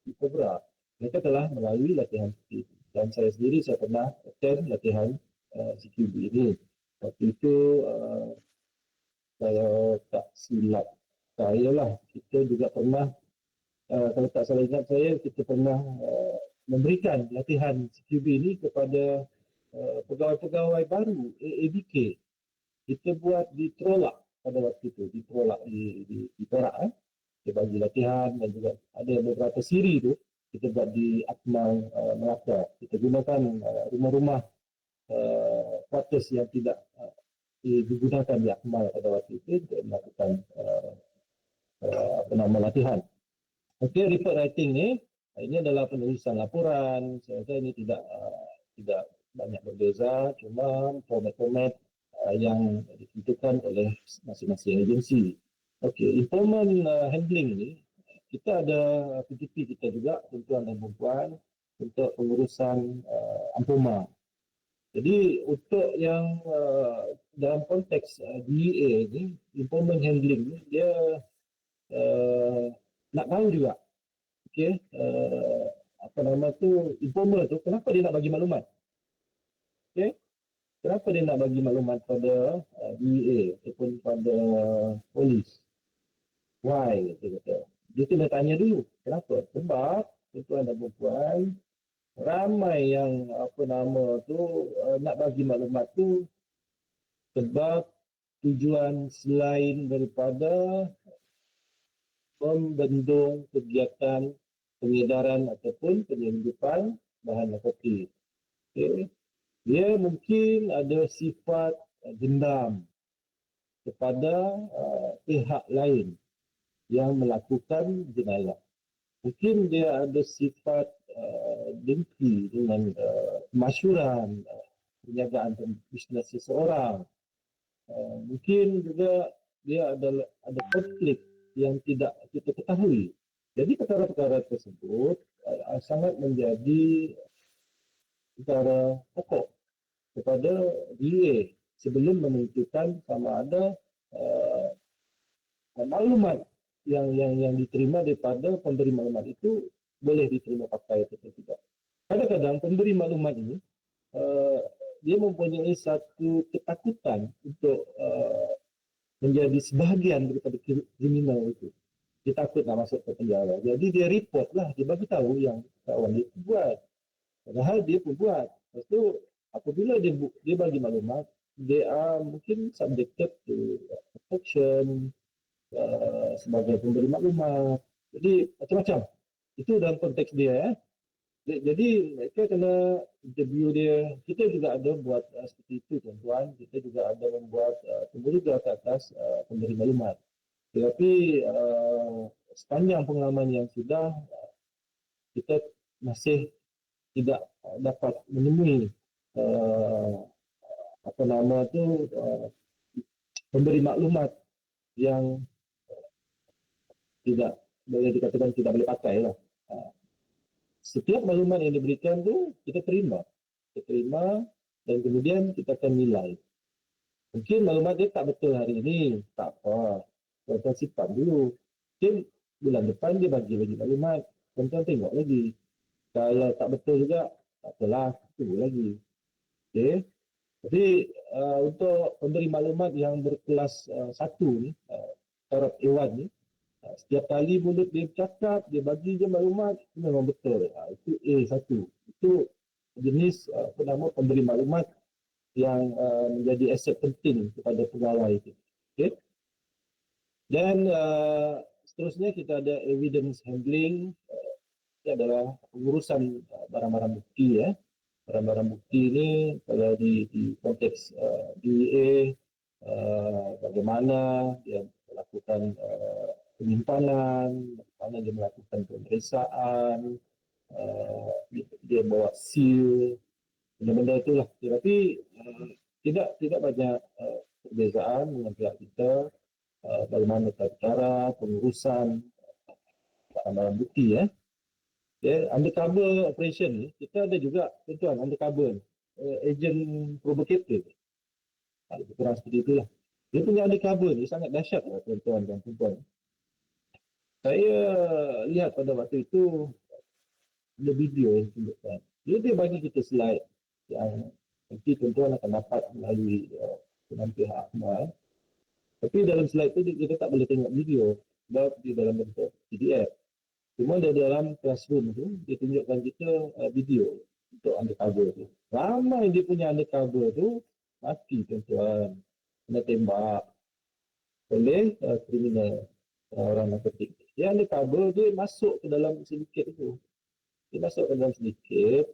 Di Cobra. Mereka telah melalui latihan seperti itu. Dan saya sendiri, saya pernah attend latihan CQB ini. Waktu itu, saya tak silap saya lah, kita juga pernah, kalau tak salah ingat saya, kita pernah memberikan latihan CQB ini kepada pegawai-pegawai baru ABK. Kita buat di Trolak pada waktu itu, di Trolak di Perak. Kita bagi latihan dan juga ada beberapa siri tu kita buat di Akmal Melaka. Kita gunakan rumah-rumah quarters yang tidak digunakan di Akmal pada waktu itu untuk melakukan latihan. Okey, report writing ni ini adalah penulisan laporan. Saya rasa ini tidak banyak berbeza, cuma format-format yang ditentukan oleh masing-masing agensi. Okey, informant handling ni kita ada PTP kita juga, tuan dan perempuan, untuk pengurusan Ampoma. Jadi untuk yang dalam konteks DEA ni, informant handling ni dia nak tahu juga, okey, informer tu kenapa dia nak bagi maklumat? Okey, kenapa dia nak bagi maklumat pada DEA ataupun pada polis? Why? Dia kena tanya dulu. Kenapa? Sebab tuan dan perempuan, ramai yang nak bagi maklumat tu sebab tujuan selain daripada membendung kegiatan pengedaran ataupun penyelundupan bahan narkotik. Okay. Dia mungkin ada sifat dendam kepada pihak lain yang melakukan jenayah. Mungkin dia ada sifat dengki dengan kemasyhuran, penjagaan bisnes seseorang. Mungkin juga dia ada konflik yang tidak kita ketahui. Jadi perkara-perkara tersebut sangat menjadi perkara pokok kepada DA sebelum menentukan sama ada maklumat yang diterima daripada pemberi maklumat itu boleh diterima pakai atau tidak. Kadang-kadang pemberi maklumat ini dia mempunyai satu ketakutan untuk menjadi sebahagian daripada kriminal itu. Dia takut nak masuk ke penjara. Jadi dia report lah, dia bagi tahu yang kawan dia buat. Padahal dia pun buat. Lepas tu apabila dia bagi maklumat, they are mungkin subjected to protection sebagai pemberi maklumat. Jadi macam-macam. Itu dalam konteks dia. Jadi mereka kena interview dia. Kita juga ada buat seperti itu tuan-tuan. Kita juga ada membuat pemberitahuan ke atas pemberi maklumat. Tetapi sepanjang pengalaman yang sudah, kita masih tidak dapat menemui pemberi maklumat yang tidak boleh dikatakan tidak boleh pakai lah. Setiap maklumat yang diberikan tu kita terima dan kemudian kita akan nilai. Mungkin maklumat dia tak betul hari ini, tak apa, tuan-tuan simpan dulu. Mungkin bulan depan dia bagi maklumat, tuan-tuan tengok lagi. Kalau tak betul juga, tak apalah, tunggu lagi. Okay. Jadi untuk pemberi maklumat yang berkelas 1 ni, taraf A1 ni, setiap kali mulut dia bercakap, dia bagi je maklumat, itu memang betul. Itu A1. Itu jenis pemberi maklumat yang menjadi aset penting kepada pegawai itu. Okay. Dan seterusnya kita ada evidence handling. Itu adalah pengurusan barang-barang bukti. barang-barang bukti ni kalau di konteks DEA, bagaimana dia melakukan penyimpanan, bagaimana dia melakukan pemeriksaan, dia bawa seal, benda-benda itulah. Tetapi tidak banyak perbezaan dengan pihak kita, bagaimana cara pengurusan barang bukti ya. Undercover operation ni kita ada juga tuan undercover agent provocator. Lebih kurang seperti itulah. Dia punya undercover ni sangat dahsyat lah tuan-tuan dan puan-puan. Saya lihat pada waktu itu ada video yang tunjukkan. Dia bagi kita slide yang nanti tuan-tuan akan dapat melalui penampilan Akmal. Tapi dalam slide tu kita tak boleh tengok video sebab dia dalam bentuk PDF. Cuma dia dalam classroom tu, dia tunjukkan kita video untuk undercover tu. Ramai dia punya undercover tu mati tuan-tuan. Kena tembak oleh kriminal orang narkotik. Dia undercover, dia masuk ke dalam sindiket tu. Dia masuk ke dalam sindiket.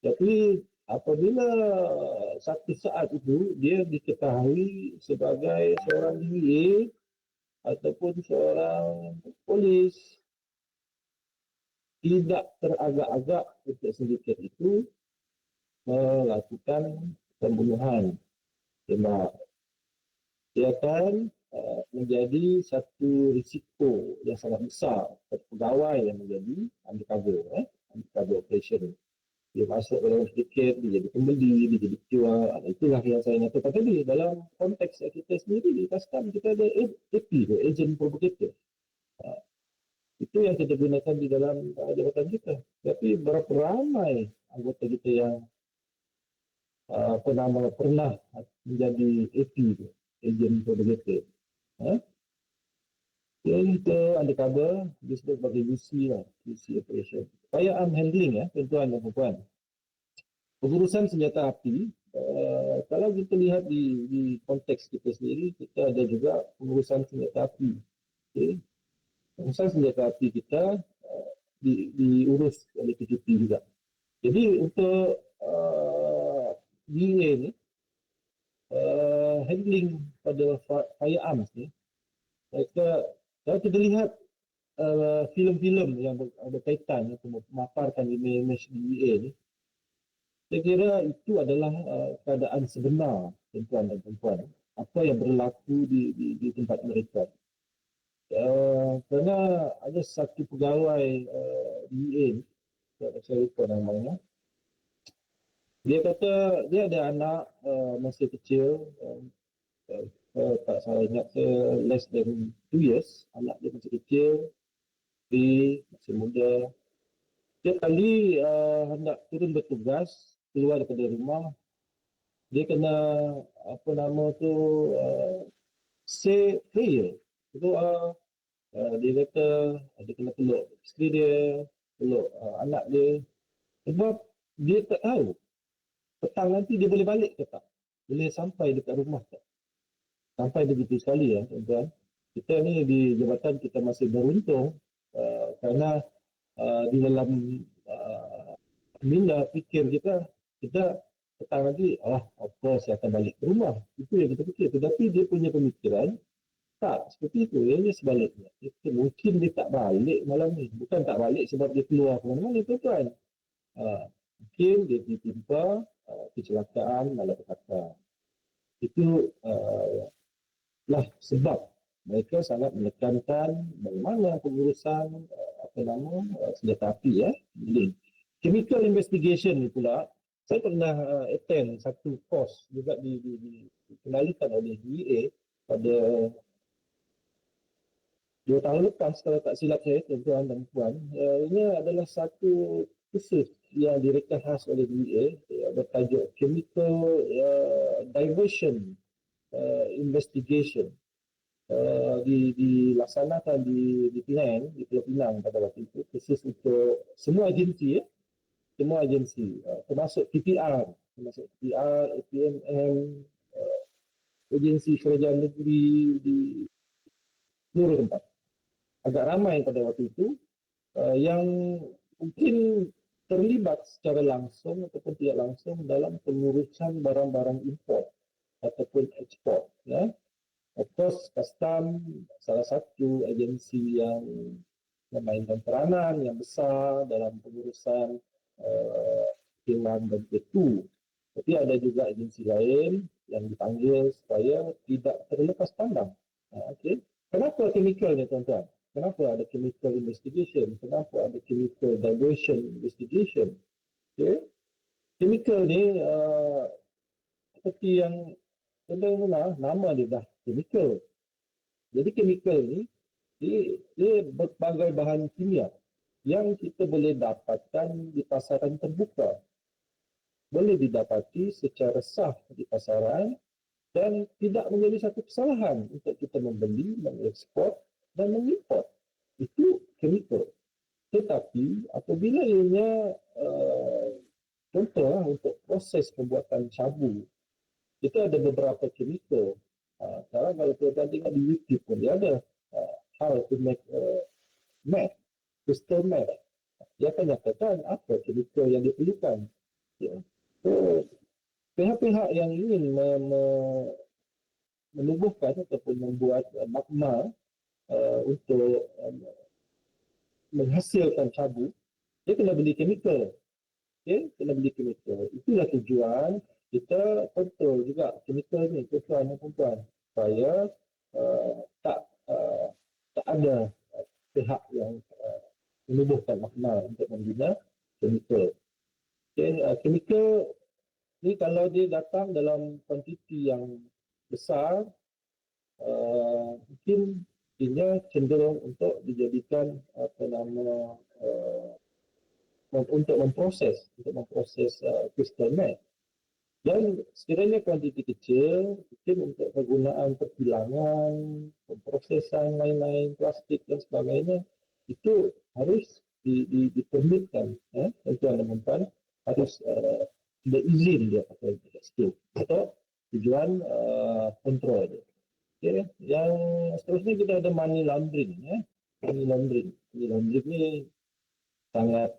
Tapi apabila satu saat itu, dia diketahui sebagai seorang DEA ataupun seorang polis, tidak teragak-agak untuk sindiket itu melakukan pembunuhan. Dia akan menjadi satu risiko yang sangat besar bagi pegawai yang menjadi undercover operation. Dia masuk ke dalam sindiket, dia jadi pembeli, dia jadi jual. Itulah yang saya nyatakan tadi. Dalam konteks kita sendiri, di Kastam kita ada AP, agent provocator. Itu yang kita gunakan di dalam jabatan kita. Tapi berapa ramai anggota kita yang pernah menjadi AP, agent provocator. Kita undercover, disebut sebagai UC lah, UC operation. Firearm handling tuan-tuan dan puan. Pengurusan senjata api, kalau kita lihat di konteks kita sendiri, kita ada juga pengurusan senjata api. Okay. Pengurusan senjata api kita diurus oleh PTP juga. Jadi untuk DEA ni, handling pada firearms ni, kalau kita lihat filem-filem yang berkaitan memaparkan imej DEA ni, saya kira itu adalah keadaan sebenar tuan-tuan dan puan-puan. Apa yang berlaku di tempat mereka. Kerana ada satu pegawai DEA, saya lupa namanya, dia kata dia ada anak masih kecil, tak salah ingat less than 2 years, anak dia masih kecil, masih muda. Setiap kali hendak turun bertugas, keluar daripada rumah, dia kena say prayer. Itu dia kata dia kena peluk isteri dia, peluk anak dia, sebab dia tak tahu petang nanti dia boleh balik ke tak, boleh sampai dekat rumah tak. Sampai begitu sekali tuan-tuan. Kita ni di jabatan kita masih beruntung kerana di dalam minda fikir kita petang nanti of course saya akan balik ke rumah. Itu yang kita fikir. Tetapi dia punya pemikiran tak seperti itu. Ianya sebaliknya. Mungkin dia tak balik malam ni. Bukan tak balik sebab dia keluar ke mana-mana tuan-tuan. Mungkin dia ditimpa kecelakaan malapetaka. Itu lah sebab mereka sangat menekankan bagaimana pengurusan senjata api chemical investigation ni pula. Saya pernah attend satu course juga dikenalikan oleh DEA pada 2 tahun lepas kalau tak silap saya tuan-tuan dan puan. Ini adalah satu kursus yang direka khas oleh DEA bertajuk chemical diversion investigation, dilaksanakan di Penang, di Pulau Pinang pada waktu itu, khusus untuk semua agensi termasuk TPR, APMM, agensi kerajaan negeri di seluruh tempat. Agak ramai pada waktu itu yang mungkin terlibat secara langsung ataupun tidak langsung dalam pengurusan barang-barang import ataupun ekspor. Ya. Of course, custom salah satu agensi yang memainkan peranan yang besar dalam pengurusan kilang dan itu. Tapi ada juga agensi lain yang dipanggil supaya tidak terlepas pandang. Okay. Kenapa chemical ni tuan-tuan? Kenapa ada chemical investigation? Kenapa ada chemical diversion investigation? Okay. Chemical ni seperti yang tuan-tuan nama dia dah chemical. Jadi chemical ni dia berbagai bahan kimia yang kita boleh dapatkan di pasaran terbuka. Boleh didapati secara sah di pasaran dan tidak menjadi satu kesalahan untuk kita membeli, mengekspor dan mengimport. Itu chemical. Tetapi apabila ianya contoh untuk proses pembuatan sabu, itu ada beberapa chemical. Sekarang kalau kita tengok di YouTube pun dia ada how to make matte, crystal matte. Dia akan nyatakan apa chemical yang diperlukan. Ya. So, pihak-pihak yang ingin menubuhkan ataupun membuat magma untuk menghasilkan sabu, dia kena beli chemical. Okay? Kena beli chemical. Itulah tujuan kita kontrol juga chemical ni, tuan-tuan dan puan-puan, supaya tak ada pihak yang menubuhkan makna untuk membina chemical. Okay, chemical ni kalau dia datang dalam kuantiti yang besar, mungkin dia cenderung untuk dijadikan untuk memproses crystal meth. Dan sekiranya kuantiti kecil, mungkin untuk penggunaan perkilangan, pemprosesan lain-lain, plastik dan sebagainya, itu harus dipermitkan. Tuan-tuan dan puan-puan, harus ada izin dia pakai situ atau tujuan kontrol dia. Okay. Yang seterusnya kita ada money laundering. Money laundering ni sangat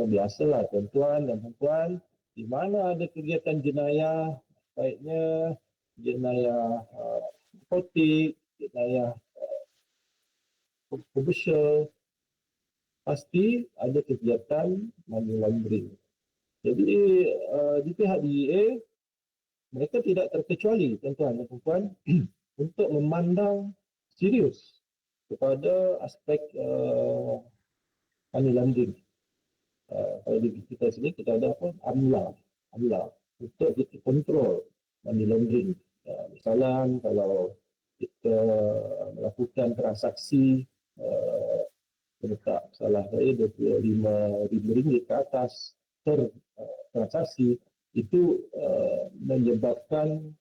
biasalah tuan-tuan dan puan-puan. Di mana ada kegiatan jenayah, baiknya jenayah narkotik, jenayah komersial, pasti ada kegiatan money laundering. Jadi di pihak DEA, mereka tidak terkecuali tuan-tuan dan puan-puan untuk memandang serius kepada aspek money laundering. Kalau di kita sini kita ada AMLA untuk kita kontrol money laundering. Misalnya kalau kita melakukan transaksi letak salah saya RM25,000 ke atas per transaksi, itu menyebabkan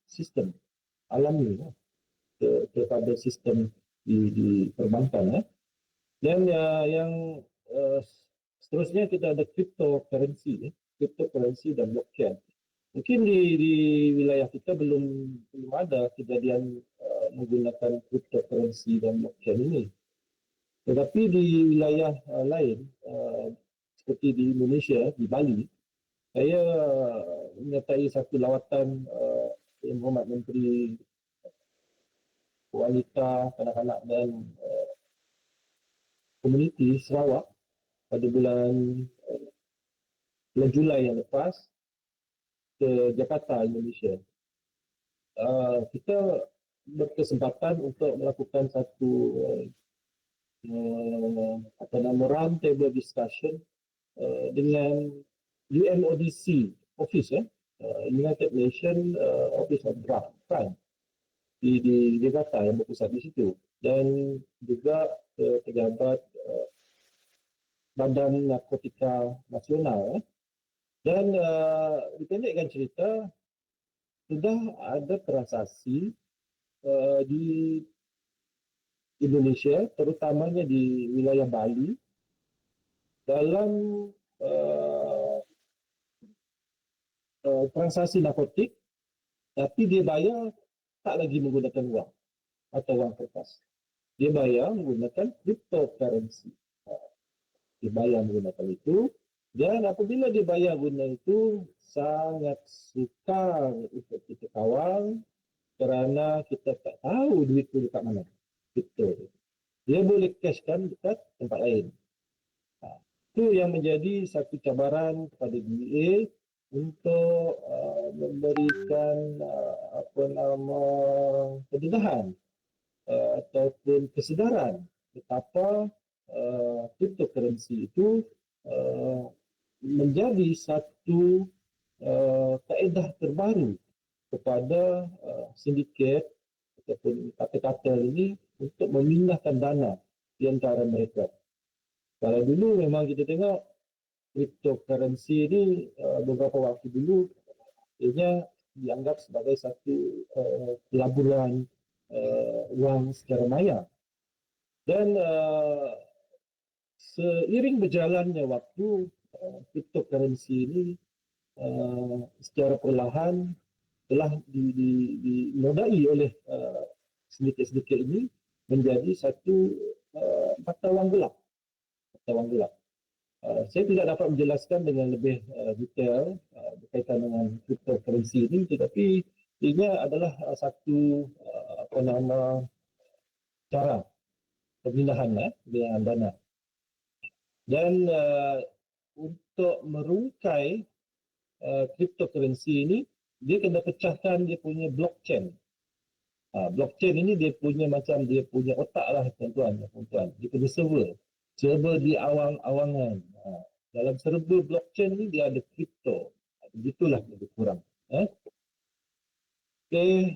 sistem alami kepada sistem di perbankan. Dan yang seterusnya kita ada cryptocurrency dan blockchain. Mungkin di wilayah kita belum ada kejadian menggunakan cryptocurrency dan blockchain ini. Tetapi di wilayah lain seperti di Indonesia, di Bali, saya menyertai satu lawatan Yang Berhormat Menteri Wanita, Kanak-kanak dan Komuniti Sarawak pada bulan Julai yang lepas ke Jakarta, Indonesia. Kita berkesempatan untuk melakukan satu round table discussion dengan UNODC Office, United Nations Office of Crime di Jakarta yang berpusat di situ, dan juga pejabat Badan Narkotika Nasional. Dan dipendekkan cerita, sudah ada transaksi di Indonesia, terutamanya di wilayah Bali, dalam transaksi narkotik, tapi dia bayar tak lagi menggunakan wang atau wang kertas. Dia bayar menggunakan cryptocurrency. dibayar menggunakan itu, dan apabila dibayar guna itu sangat sukar untuk kita kawal kerana kita tak tahu duit itu dekat mana. Betul. Dia boleh cashkan dekat tempat lain. Itu yang menjadi satu cabaran kepada DEA untuk memberikan pendedahan ataupun kesedaran betapa cryptocurrency itu menjadi satu kaedah terbaru kepada sindiket ataupun kata-kata ini untuk memindahkan dana di antara mereka. Kalau dulu memang kita tengok cryptocurrency ini beberapa waktu dulu ia dianggap sebagai satu pelaburan wang secara maya. Dan seiring berjalannya waktu, cryptocurrency ini secara perlahan telah dinodai oleh sindiket-sindiket ini menjadi satu mata wang gelap. Saya tidak dapat menjelaskan dengan lebih detail berkaitan dengan cryptocurrency ini, tetapi ini adalah satu cara pemindahan dana. Dan untuk merungkai cryptocurrency ini, dia kena pecahkan dia punya blockchain. Blockchain ini dia punya otak lah tuan-tuan. Dia punya server di awang-awangan. Dalam server blockchain ni dia ada kripto. Begitulah lebih kurang. Okey,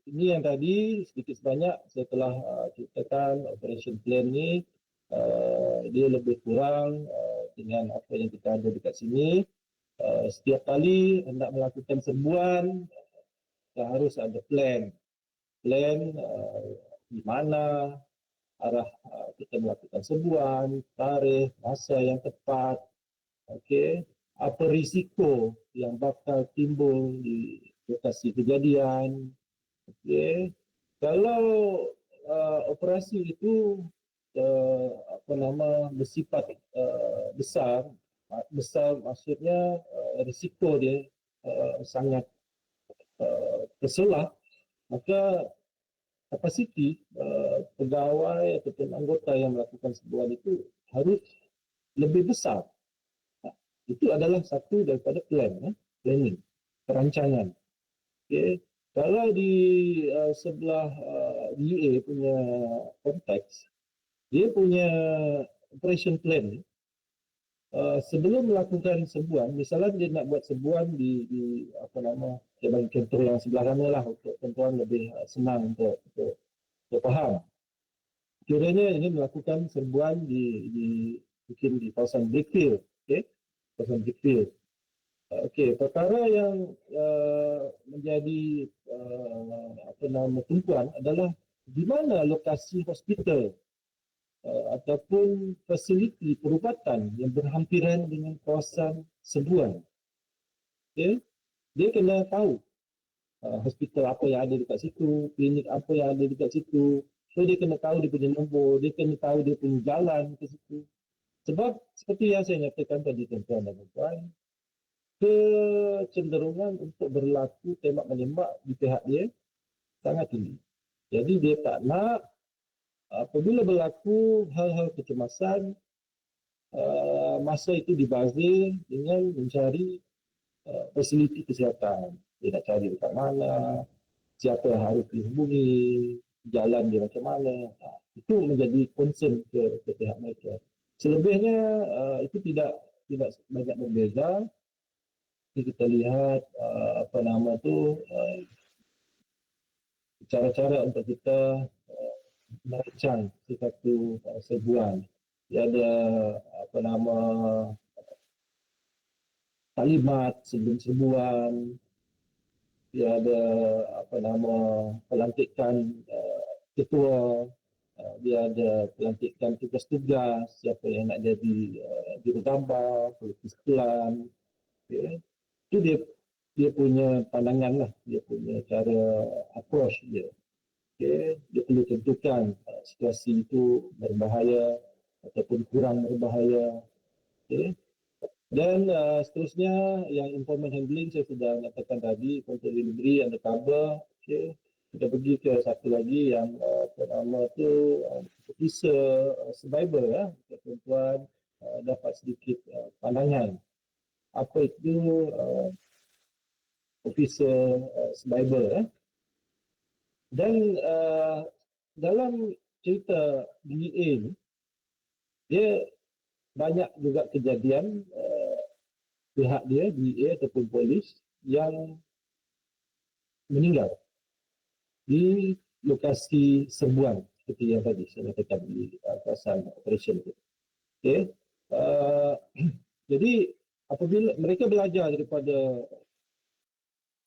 ini yang tadi sedikit sebanyak saya telah ceritakan operation plan ni. Dia lebih kurang dengan apa yang kita ada dekat sini. Setiap kali hendak melakukan serbuan, harus ada plan di mana arah kita melakukan serbuan, tarikh, masa yang tepat, okey, apa risiko yang bakal timbul di lokasi kejadian, okey. Kalau operasi itu bersifat besar maksudnya risiko dia sangat terselah, maka kapasiti pegawai ataupun anggota yang melakukan serbuan itu harus lebih besar. Itu adalah satu daripada planning, perancangan. Okay. Kalau di sebelah DEA punya konteks, dia punya operation plan sebelum melakukan serbuan, misalnya dia nak buat serbuan di saya bagi contoh yang sebelah sana lah untuk tuan-tuan lebih senang untuk faham. Kiranya ini melakukan serbuan mungkin di kawasan Brickfield, okey, kawasan Brickfield. Okey, perkara yang menjadi tumpuan adalah di mana lokasi hospital ataupun fasiliti perubatan yang berhampiran dengan kawasan serbuan. Okay. Dia kena tahu hospital apa yang ada dekat situ, klinik apa yang ada dekat situ. So dia kena tahu dia punya nombor, dia kena tahu dia punya jalan ke situ. Sebab seperti yang saya nyatakan tadi tuan-tuan dan puan, kecenderungan untuk berlaku tembak menembak di pihak dia sangat tinggi. Jadi dia tak nak apabila berlaku hal-hal kecemasan, masa itu dibazir dengan mencari fasiliti kesihatan. Dia nak cari dekat mana, siapa yang harus dihubungi, jalan dia macam mana. Itu menjadi concern ke pihak mereka. Selebihnya itu tidak banyak berbeza. Kita lihat cara-cara untuk kita merancang satu serbuan. Dia ada taklimat sebelum serbuan. Dia ada pelantikan ketua. Dia ada pelantikan tugas-tugas, siapa yang nak jadi jurugambar, pelukis pelan. Okay. Itu dia punya pandangan lah, dia punya cara approach dia. Okay. Dia perlu tentukan situasi itu berbahaya ataupun kurang berbahaya. Okay. Dan seterusnya yang informant handling saya sudah nyatakan tadi, control delivery undercover. Okay. Kita pergi ke satu lagi yang apa nama tu officer survivor ya, tuan-tuan dapat sedikit pandangan apa itu officer survivor ya. Dan dalam cerita DEA ni dia banyak juga kejadian pihak dia, DEA ataupun polis yang meninggal di lokasi serbuan seperti yang tadi saya katakan di kawasan operation itu. Okay. Jadi apabila mereka belajar daripada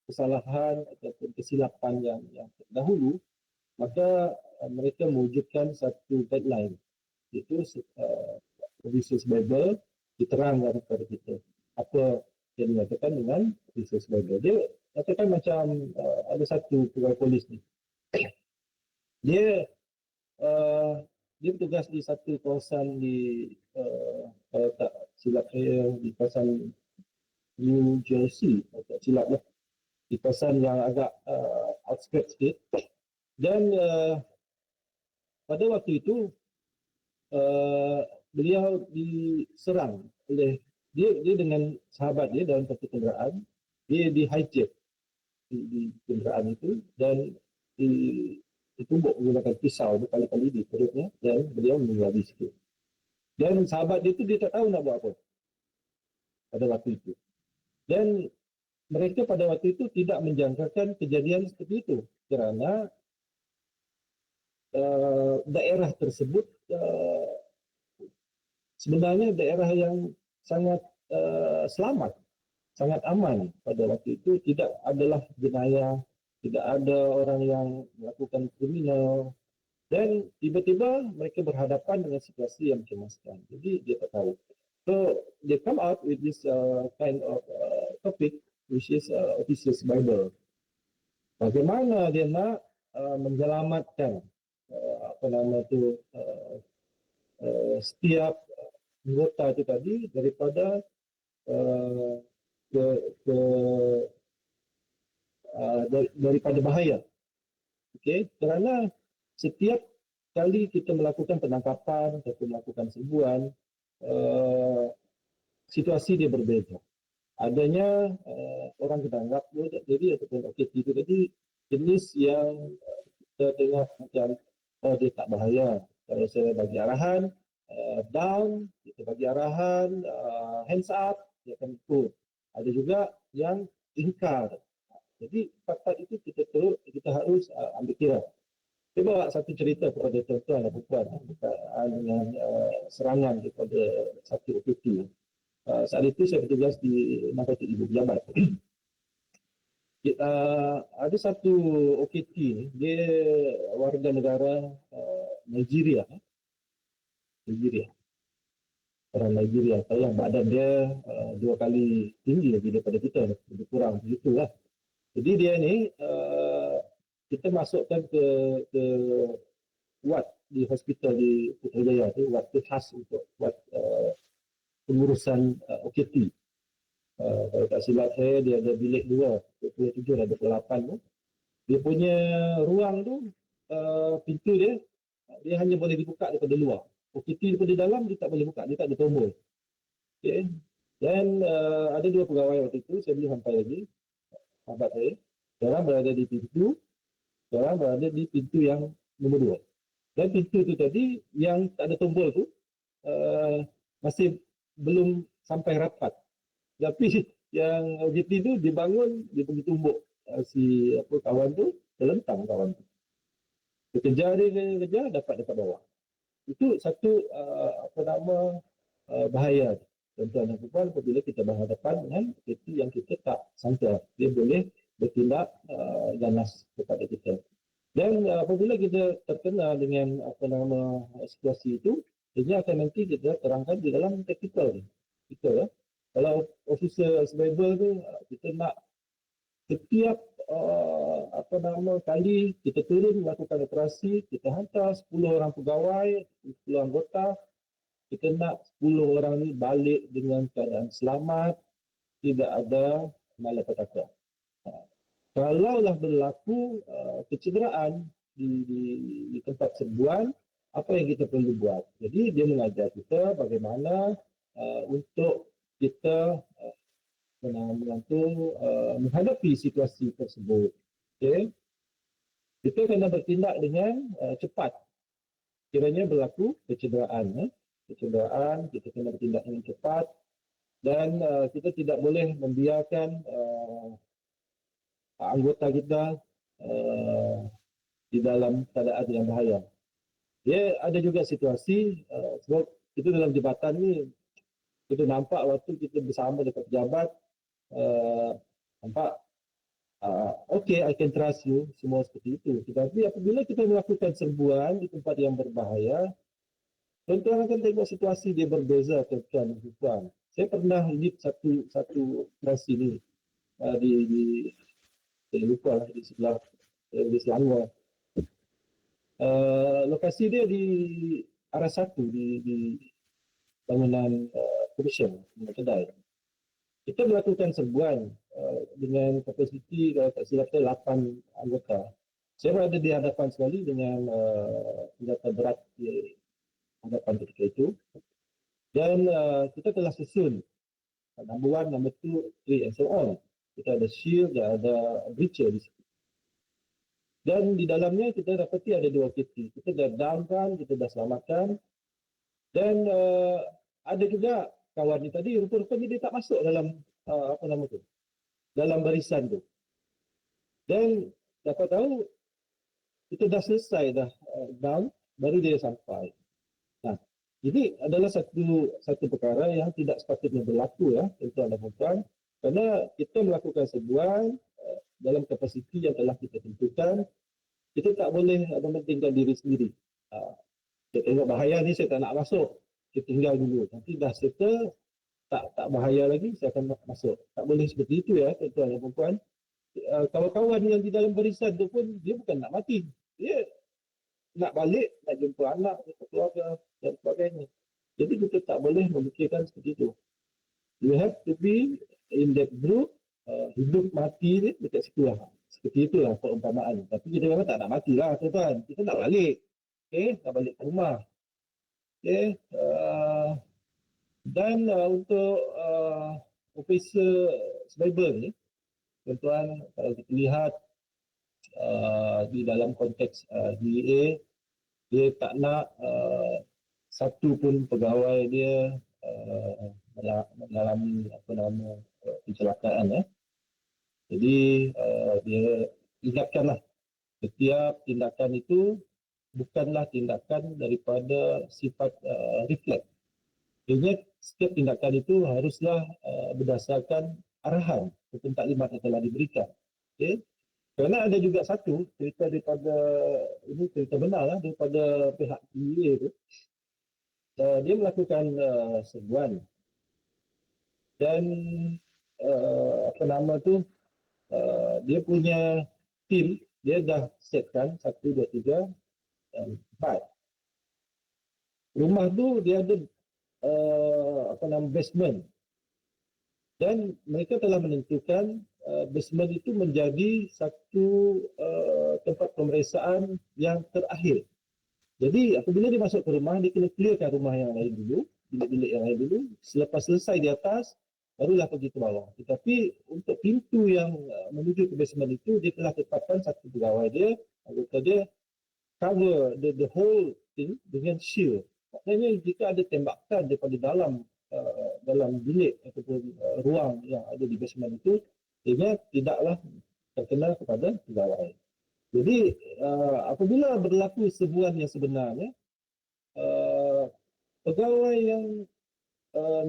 kesalahan ataupun kesilapan yang terdahulu, maka mereka mewujudkan satu guideline, iaitu resource Bible diterangkan kepada kita apa yang dinyatakan dengan resource Bible. Dia katakan macam ada satu pegawai polis ni, dia bertugas di satu kawasan di kalau tak silap saya di kawasan New Jersey, kalau tak silap lah, di kawasan yang agak outskirts sikit. Dan pada waktu itu beliau diserang oleh dia dengan sahabat dia dalam satu kenderaan. Dia di hijack di kenderaan itu dan ditumbuk menggunakan pisau berkali-kali di perutnya dan beliau meninggal di situ. Dan sahabat dia itu dia tak tahu nak buat apa pada waktu itu. Dan mereka pada waktu itu tidak menjangkakan kejadian seperti itu kerana daerah tersebut sebenarnya daerah yang sangat selamat, sangat aman pada waktu itu. Tidak adalah jenayah, tidak ada orang yang melakukan kriminal, dan tiba-tiba mereka berhadapan dengan situasi yang mencemaskan. Jadi dia tak tahu. So they come out with this kind of topic, which is officer's Bible. Bagaimana dia nak menyelamatkan apa nama tu setiap anggota itu tadi daripada daripada bahaya. Okey, kerana setiap kali kita melakukan penangkapan atau melakukan serbuan, situasi dia berbeza. Adanya orang kita anggap jadi ataupun OKT itu tadi jenis yang kita tengok macam dia tak bahaya. Kalau saya bagi arahan down, kita bagi arahan hands up, dia akan ikut. Ada juga yang ingkar. Jadi part-part itu kita harus ambil kira. Saya bawa satu cerita kepada tuan-tuan dan puan berkaitan dengan serangan daripada satu OKT. Saat itu saya bertugas di Narkotik Ibu Pejabat. Ada satu OKT ni, dia warga negara Nigeria. Orang Nigeria. Saya badan dia 2 kali tinggi lagi daripada kita. Lebih kurang begitulah. Jadi dia ni kita masukkan ke ward di hospital di Putrajaya tu, ward tu khas untuk ward pengurusan OKT. Kalau tak silap saya, dia ada bilik 2, 27 dan 28 tu. Dia punya ruang tu, pintu dia hanya boleh dibuka daripada luar. OKT daripada dalam dia tak boleh buka, dia tak ada tombol. Okay. Dan ada 2 pegawai waktu itu, saya belum sampai lagi, sahabat saya. Seorang berada di pintu, seorang berada di pintu yang nombor 2. Dan pintu tu tadi, yang tak ada tombol tu, masih belum sampai rapat. Tapi yang OKT tu dibangun, dia pergi tumbuk si kawan tu, terlentang kawan tu. Dia kejar, dapat dekat bawah. Itu satu bahaya tuan-tuan dan puan apabila kita berhadapan dengan OKT yang kita tak sangka dia boleh bertindak ganas kepada kita. Dan apabila kita terkena dengan situasi itu, ini akan nanti kita terangkan di dalam tactical ni. Kita kalau officer survival tu kita nak setiap kali kita turun melakukan operasi, kita hantar 10 orang pegawai, 10 anggota kita nak 10 orang ni balik dengan keadaan selamat, tidak ada malapetaka. Kalaulah berlaku kecederaan di tempat serbuan, apa yang kita perlu buat? Jadi dia mengajar kita bagaimana untuk kita menghadapi situasi tersebut. Okay? Kita kena bertindak dengan cepat. Kiranya berlaku kecederaan, kita kena bertindak dengan cepat dan kita tidak boleh membiarkan anggota kita di dalam keadaan yang bahaya. Dia ada juga situasi sebab kita dalam jabatan ni kita nampak waktu kita bersama dengan pejabat nampak okay, I can trust you, semua seperti itu. Tetapi apabila kita melakukan serbuan di tempat yang berbahaya, tuan-tuan akan tengok situasi dia berbeza tuan-tuan dan puan. Saya pernah lead satu operasi ni saya lupa lah, di sebelah di Selangor. Lokasi dia di arah satu di bangunan komersial, kedai. Kita melakukan serbuan dengan kapasiti kalau tak silap saya 8 anggota. Saya berada di hadapan sekali dengan senjata berat di hadapan ketika itu. Dan kita telah susun number 1, number 2, 3 and so on. Kita ada shield, ada breacher di situ. Dan di dalamnya kita dapati ada 2 KT. Kita dah downkan, kita dah selamatkan. Dan ada juga kawan ni tadi, rupa-rupanya dia tak masuk dalam dalam barisan tu. Dan dapat tahu kita dah selesai dah down, baru dia sampai. Nah, ini adalah satu perkara yang tidak sepatutnya berlaku ya, tuan-tuan dan puan, kerana kita melakukan serbuan dalam kapasiti yang telah kita tentukan. Kita tak boleh mementingkan diri sendiri. Saya tengok bahaya ni, saya tak nak masuk. Saya tinggal dulu. Nanti dah settle, tak bahaya lagi, saya akan masuk. Tak boleh seperti itu ya, tuan-tuan dan puan. Kawan-kawan yang di dalam barisan tu pun, dia bukan nak mati. Dia nak balik, nak jumpa anak, jumpa keluarga dan sebagainya. Jadi kita tak boleh memikirkan seperti itu. You have to be in that group, hidup mati ni dekat situ lah. Seperti itulah perumpamaan. Tapi kita memang tak nak mati lah, tuan-tuan. Kita nak balik. Okay, nak balik ke rumah. Okay. Dan untuk officer survivor ni, tuan-tuan, kalau kita lihat di dalam konteks DEA, dia tak nak satu pun pegawai dia mengalami kecelakaan. Jadi dia ingatkanlah, setiap tindakan itu bukanlah tindakan daripada sifat refleks. Ingat, setiap tindakan itu haruslah berdasarkan arahan ataupun taklimat yang telah diberikan. Okay? Kerana ada juga satu cerita daripada, ini cerita benar lah, daripada pihak DEA itu. Dia melakukan serbuan dan dia punya tim, dia dah setkan 1, 2, 3 dan 4. Rumah tu dia ada basement. Dan mereka telah menentukan basement itu menjadi satu tempat pemeriksaan yang terakhir. Jadi apabila dia masuk ke rumah, dia kena clearkan rumah yang lain dulu, bilik-bilik yang lain dulu. Selepas selesai di atas, barulah pergi ke bawah. Tetapi untuk pintu yang menuju ke basement itu, dia telah tetapkan satu pegawai dia, anggota dia, cover the whole thing dengan shield. Maknanya jika ada tembakan daripada dalam bilik ataupun ruang yang ada di basement itu, dia tidaklah terkena kepada pegawai. Jadi apabila berlaku serbuan yang sebenarnya, pegawai yang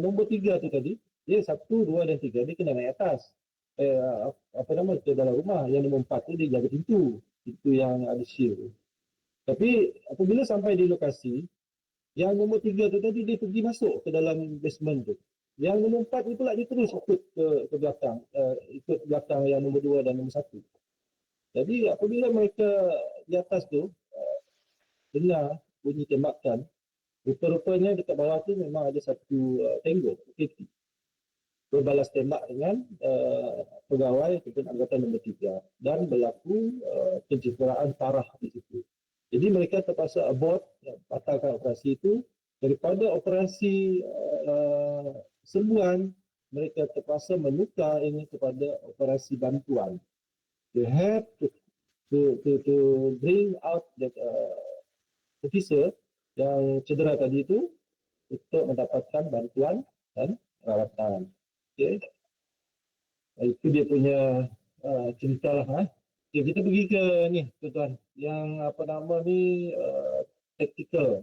nombor 3 tu tadi, dia 1, 2 dan 3, dia kena naik atas. Ke dalam rumah. Yang nombor 4 tu dia jaga pintu yang ada shield. Tapi apabila sampai di lokasi, yang nombor 3 tu tadi dia pergi masuk ke dalam basement tu. Yang nombor 4 ni pula dia terus ikut ke belakang, ikut belakang yang nombor 2 dan nombor 1. Jadi apabila mereka di atas tu dengar bunyi tembakan, Rupa-rupanya dekat bawah tu memang ada satu tango, OKT, berbalas tembak dengan pegawai ataupun anggota nombor 3 dan berlaku pencederaan parah di situ. Jadi mereka terpaksa abort, batalkan operasi itu. Daripada operasi sembuhan, mereka terpaksa menukar ini kepada operasi bantuan. They have to bring out that officer yang cedera tadi itu untuk mendapatkan bantuan dan perawatan. Okay. Itu dia punya cerita lah. Okay, kita pergi ke ni tuan-tuan, yang apa nama ni tactical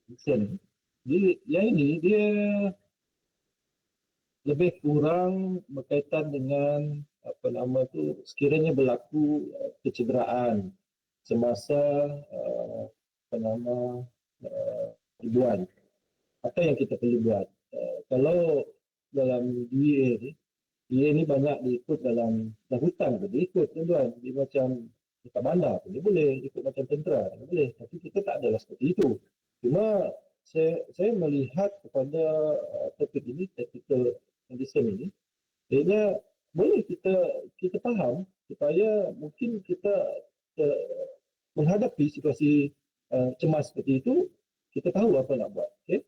mission. Jadi yang ini dia lebih kurang berkaitan dengan apa nama tu, sekiranya berlaku kecederaan semasa apa nama ribuan, apa yang kita perlu buat. Kalau dalam DA ni, dia ni banyak diikut dalam hutan pun dia ikut tuan-tuan. Dia macam dekat bandar pun dia boleh, ikut macam tentera dia boleh. Tapi kita tak adalah seperti itu. Cuma saya melihat kepada topik ini, tactical medicine ini, sehingga boleh kita faham supaya mungkin kita menghadapi situasi cemas seperti itu, kita tahu apa nak buat. Okay?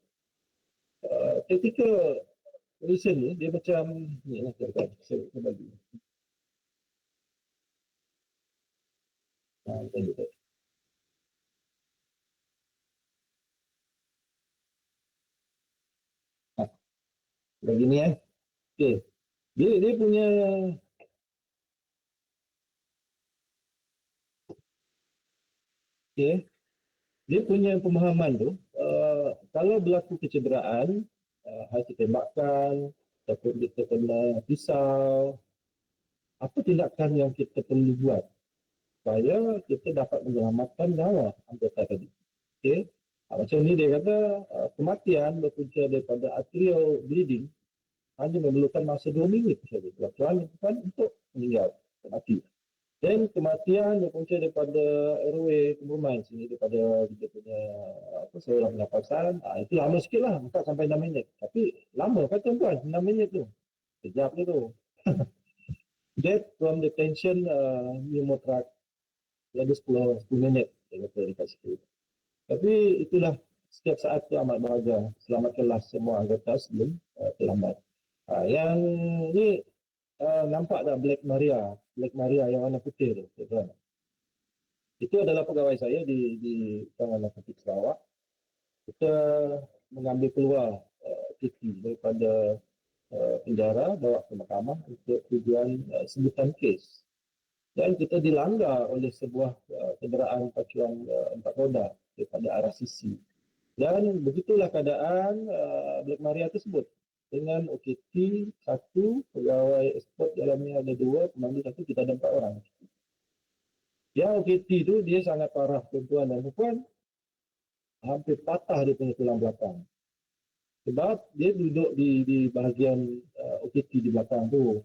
Tactical medicine ni dia macam ni lah, saya bagi. Begini okey. Dia punya okey. Dia punya pemahaman tu, kalau berlaku kecederaan, hasil tembakan, ataupun kita kena pisau, apa tindakan yang kita perlu buat supaya kita dapat menyelamatkan nyawa anggota tadi. Okey. Macam ni dia kata, kematian berpunca daripada arterial bleeding hanya memerlukan masa 2 minit saja tuan-tuan untuk meninggal, mati. Dan kematian berpunca daripada airway kemuruman sini, daripada kita punya saluran pernafasan, itu lama sikit lah, 4 sampai 6 minit. Tapi lama kan tuan-tuan, 6 minit tu. Sekejap je tu. Death from the tension pneumothorax, ada 10 minit dia kata dekat situ. Tapi itulah, setiap saat tu amat berharga. Selamatkanlah semua anggota sebelum terlambat. Yang ni nampak tak Black Maria yang warna putih tu, tuan. Itu adalah pegawai saya di Kawasan Narkotik Sarawak. Kita mengambil keluar Kitty daripada penjara, bawa ke mahkamah untuk tujuan sebutan kes. Dan kita dilanggar oleh sebuah kenderaan pacuan 4 roda daripada arah sisi. Dan begitulah keadaan Black Maria tersebut. Dengan OKT 1, pegawai eksport dalamnya ada 2, pemandu 1, kita ada 4 orang. Yang OKT tu dia sangat parah tuan-tuan dan puan, hampir patah dia punya tulang belakang. Sebab dia duduk di bahagian OKT di belakang tu.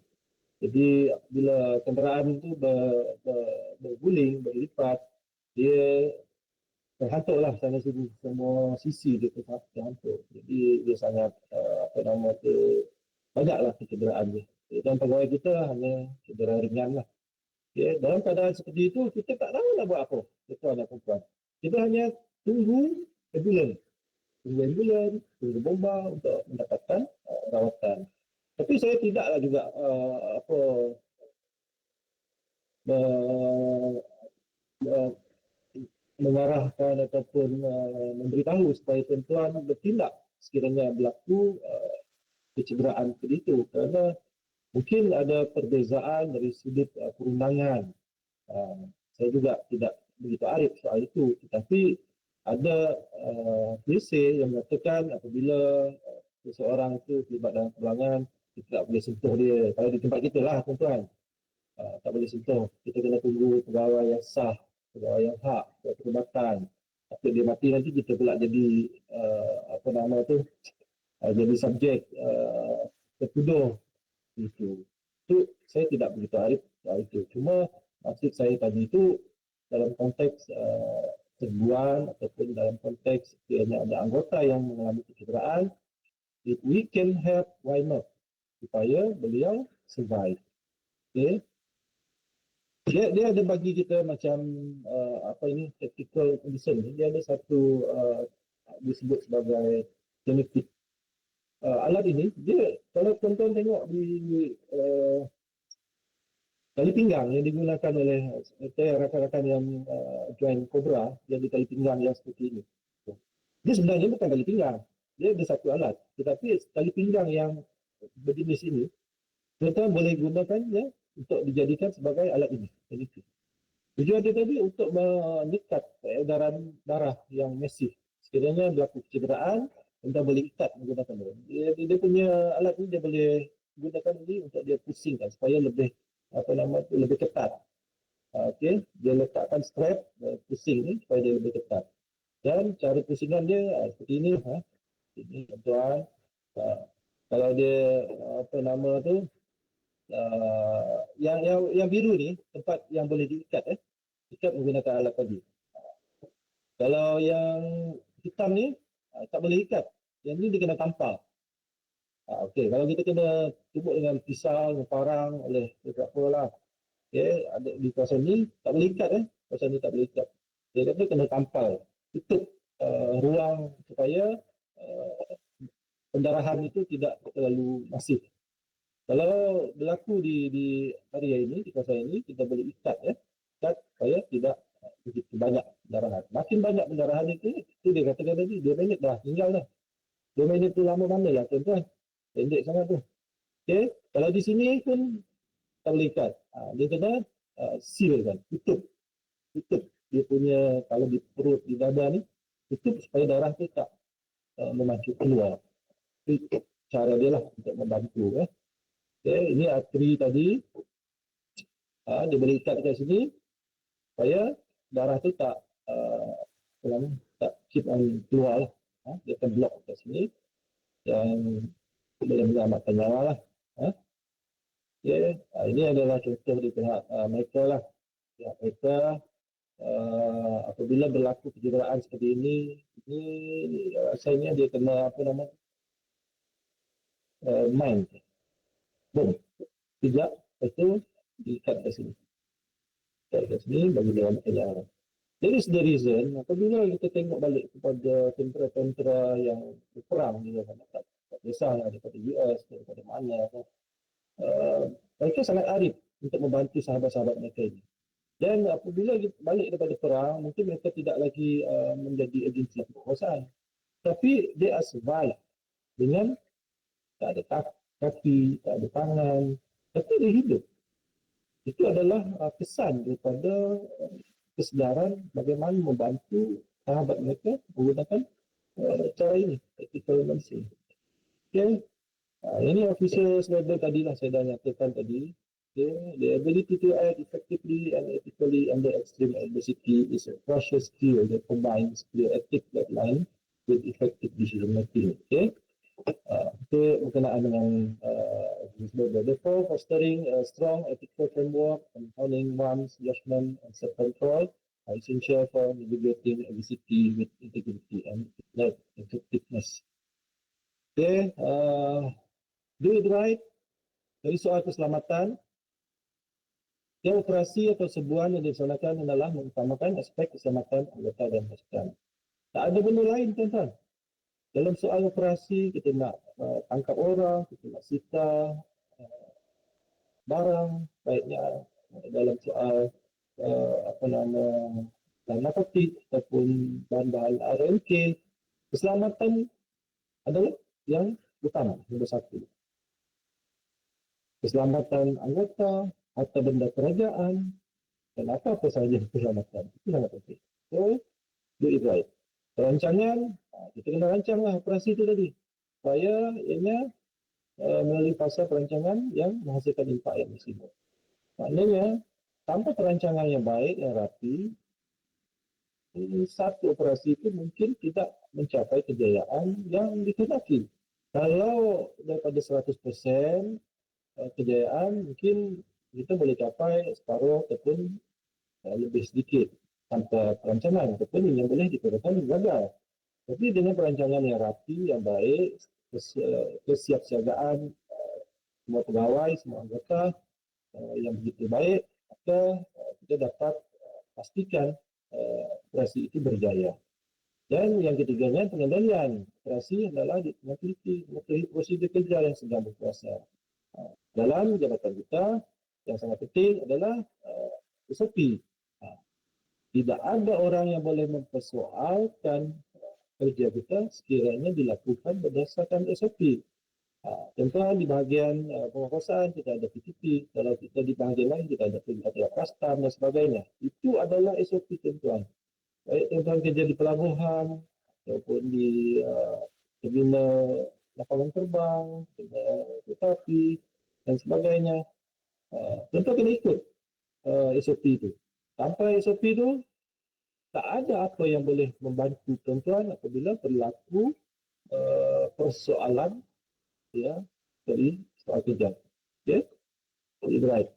Jadi bila kenderaan tu berguling, berlipat, dia terhantuk lah sana sini, semua sisi dia terhantuk. Jadi dia sangat apa nama tu, banyaklah kecederaan dia. Dan pegawai kita hanya cedera ringan lah. Okay. Dalam keadaan seperti itu, kita tak tahu nak buat apa, tuan dan puan. Kita hanya tunggu ambulan, tunggu bomba untuk mendapatkan rawatan. Tapi saya tidaklah juga mengarahkan ataupun memberitahu supaya tuan-tuan bertindak sekiranya berlaku kecederaan seperti itu, kerana mungkin ada perbezaan dari sudut perundangan. Saya juga tidak begitu arif soal itu, tetapi ada klise yang mengatakan apabila seseorang itu terlibat dalam perundangan, kita tak boleh sentuh dia. Kalau di tempat kita lah tuan-tuan, tak boleh sentuh. Kita kena tunggu pegawai yang sah, pegawai yang hak, perubatan. Tapi dia mati nanti kita pula jadi apa nama tu, jadi subjek tertuduh itu. Itu saya tidak begitu arif soal itu. Cuma maksud saya tadi itu dalam konteks serbuan ataupun dalam konteks sekiranya ada anggota yang mengalami kecederaan, if we can help, why not? Supaya beliau survive. Okay? Dia ada bagi kita macam tactical condition. Dia ada satu disebut sebagai genetik. Alat ini, dia kalau tuan-tuan tengok di tali pinggang yang digunakan oleh rakan-rakan yang join Cobra, yang di tali pinggang yang seperti ini. Dia sebenarnya bukan tali pinggang. Dia ada satu alat. Tetapi tali pinggang yang berjenis ini, tuan-tuan boleh gunakannya untuk dijadikan sebagai alat ini. Tujuan dia tadi untuk mengikat peredaran darah yang masif. Sekiranya berlaku kecederaan, tuan boleh ikat menggunakan dia. Dia punya alat ini dia boleh gunakan ini untuk dia pusingkan supaya lebih lebih ketat. Okey, dia letakkan strap pusing ni supaya dia lebih ketat. Dan cara pusingan dia seperti ini. Ini tuan. Kalau dia yang biru ni tempat yang boleh diikat ikat menggunakan alat tadi. Kalau yang hitam ni tak boleh ikat. Yang ni dia kena tampal. Okey, kalau kita kena tumbuk dengan pisau, dengan parang oleh beberapa lah. Okey, ada di kawasan ni tak boleh ikat kawasan ni tak boleh ikat. Dia kata kena tampal. Tutup ruang supaya pendarahan itu tidak terlalu masif. Kalau berlaku di area ini, di kawasan ini, kita boleh ikat supaya tidak begitu banyak pendarahan. Makin banyak pendarahan itu dia katakan tadi, 2 minit dah tinggal dah. 2 minit tu lama mana lah tuan-tuan. Pendek sangat tu. Okay. Kalau di sini pun tak boleh ikat. Dia kena seal kan, tutup. Dia punya, kalau di perut, di dada ni, tutup supaya darah tu tak memacu keluar. Itu cara dia lah untuk membantu. Okay, ini arteri tadi, dia boleh ikat kat sini supaya darah tu tak keep on keluar lah. Dia akan block kat sini dan boleh menyelamatkan nyawa lah. Okay. Ini adalah contoh di pihak mereka lah. Pihak mereka apabila berlaku kecederaan seperti ini rasanya dia kena mind. Boom. Tidak, itu diikat ke sini. Ikat ke sini bagi dia nyawa. That is the reason, apabila kita tengok balik kepada tentera-tentera yang berperang di dalam tak kisah daripada US, daripada mana, mereka sangat arif untuk membantu sahabat-sahabat mereka ini. Dan apabila kita balik daripada perang, mungkin mereka tidak lagi menjadi agensi kekuasaan. Tapi they are survive dengan tak ada kaki, tak ada tangan, tapi dia hidup. Itu adalah pesan daripada kesedaran bagaimana membantu sahabat mereka menggunakan cara ini, tactical medicine. Okay. Ini official level tadi lah saya dah nyatakan tadi. Okay. The ability to act effectively and ethically under extreme adversity is a precious skill that combines clear ethic guideline with effective decision making. Okay. Itu berkenaan dengan therefore fostering a strong ethical framework and honing one's judgment and self-control are essential for navigating adversity with integrity and effectiveness. Okay, do it right. Dari soal keselamatan, yang operasi atau serbuan yang dilaksanakan adalah mengutamakan aspek keselamatan anggota dan pasukan. Tak ada benda lain, tuan-tuan. Dalam soal operasi, kita nak tangkap orang, kita nak sita barang, baiknya dalam soal narkotik ataupun bahan-bahan RMK, keselamatan adalah yang utama, nombor satu. Keselamatan anggota, harta benda kerajaan, dan apa-apa sahaja keselamatan. Itu sangat penting. So, do it right. Perancangan, kita kena rancanglah operasi itu tadi. Supaya ianya melalui fasa perancangan yang menghasilkan impak yang maksimal. Maknanya, tanpa perancangan yang baik, yang rapi, satu operasi itu mungkin tidak mencapai kejayaan yang dikehendaki. Kalau daripada 100% kejayaan, mungkin kita boleh capai separuh ataupun lebih sedikit. tanpa perancangan ataupun yang boleh dikatakan gagal. Tapi dengan perancangan yang rapi, yang baik, kesiapsiagaan semua pegawai, semua anggota yang begitu baik, maka kita dapat pastikan operasi itu berjaya. Dan yang ketiganya, pengendalian operasi adalah mengikuti prosedur kerja yang sedang berkuasa. Dalam jabatan kita, yang sangat penting adalah SOP. Tidak ada orang yang boleh mempersoalkan kerja kita sekiranya dilakukan berdasarkan SOP. Contoh di bahagian penguasaan kita ada PTP, kalau kita di bahagian lain kita ada perintah custom dan sebagainya. Itu adalah SOP tuan-tuan. Baik tuan-tuan kerja di pelabuhan ataupun di bina lapangan terbang, kereta api dan sebagainya. Tuan-tuan kena ikut SOP itu. Tanpa SOP itu, tak ada apa yang boleh membantu tuan-tuan apabila berlaku persoalan ya dari soal kerja. Okey, right.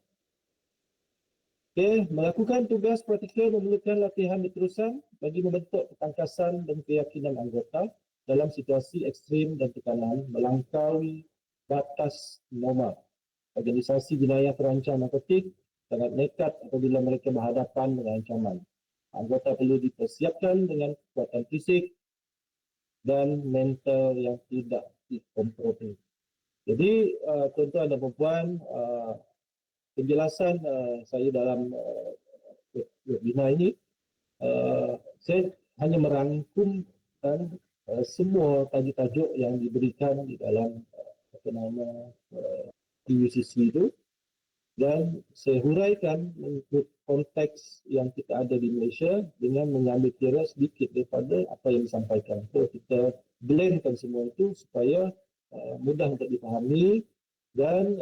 Okey, melakukan tugas praktikal memerlukan latihan berterusan bagi membentuk ketangkasan dan keyakinan anggota dalam situasi ekstrim dan tekanan melampaui batas normal. Organisasi jenayah terancam narkotik sangat nekat apabila mereka berhadapan dengan ancaman. Anggota perlu dipersiapkan dengan kekuatan fisik dan mental yang tidak dikompromi. Jadi tuan-tuan dan puan-puan, penjelasan saya dalam webinar ini, saya hanya merangkumkan semua tajuk-tajuk yang diberikan di dalam TUCC itu, dan saya huraikan mengikut konteks yang kita ada di Malaysia dengan mengambil kira sedikit daripada apa yang disampaikan. So kita blendkan semua itu supaya mudah untuk dipahami dan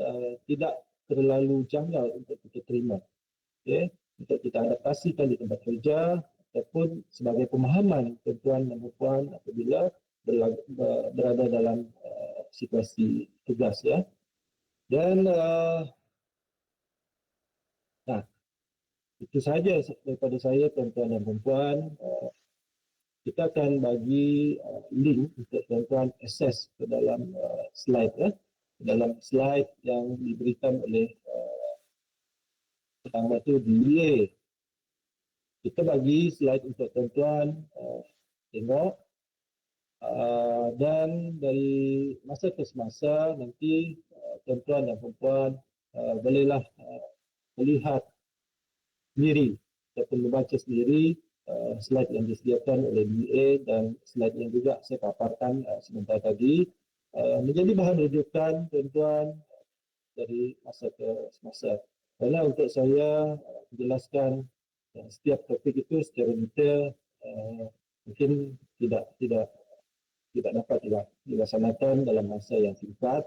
tidak terlalu janggal untuk kita terima. Okay? Untuk kita adaptasikan di tempat kerja ataupun sebagai pemahaman tuan-tuan dan puan apabila berada dalam situasi tugas ya. Dan itu saja daripada saya tuan-tuan dan puan. Kita akan bagi link untuk tuan-tuan akses ke dalam slide ya. Dalam slide yang diberikan oleh pertama itu DEA. Kita bagi slide untuk tuan-tuan tengok dan dari masa ke semasa nanti tuan-tuan dan puan bolehlah melihat sendiri ataupun membaca sendiri slide yang disediakan oleh DEA dan slide yang juga saya paparkan sebentar tadi menjadi bahan rujukan tuan-tuan dari masa ke semasa. Kerana untuk saya menjelaskan setiap topik itu secara detail mungkin tidak dapat dilaksanakan dalam masa yang singkat.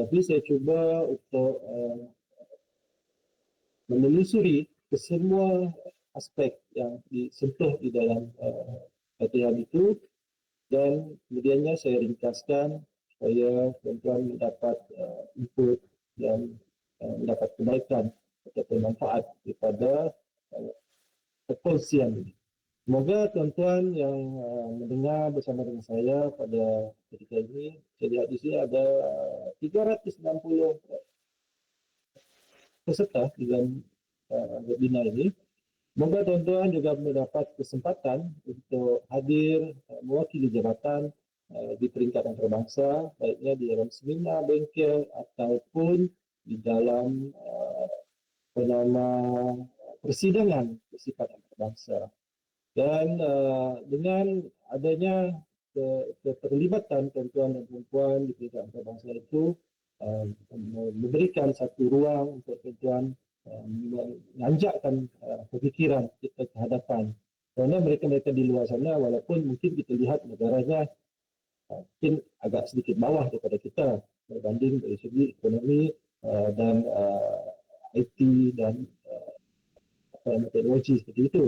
Tapi saya cuba untuk menelusuri kesemua aspek yang disentuh di dalam latihan itu dan kemudiannya saya ringkaskan supaya tuan-tuan mendapat input dan mendapat kebaikan atau manfaat daripada perkongsian ini. Semoga tuan-tuan yang mendengar bersama dengan saya pada ketika ini, saya lihat di sini ada 360 peserta di dalam webinar ini. Semoga tuan-tuan juga mendapat kesempatan untuk hadir mewakili jabatan di peringkat antarabangsa, baiknya di dalam seminar bengkel ataupun di dalam persidangan bersifat antarabangsa. Dan dengan adanya keterlibatan tuan-tuan dan puan-puan di peringkat antarabangsa itu memberikan satu ruang untuk tuan-tuan menanjakkan pemikiran kita ke hadapan. Kerana mereka-mereka di luar sana walaupun mungkin kita lihat negaranya mungkin agak sedikit bawah daripada kita berbanding dari segi ekonomi dan IT dan teknologi seperti itu.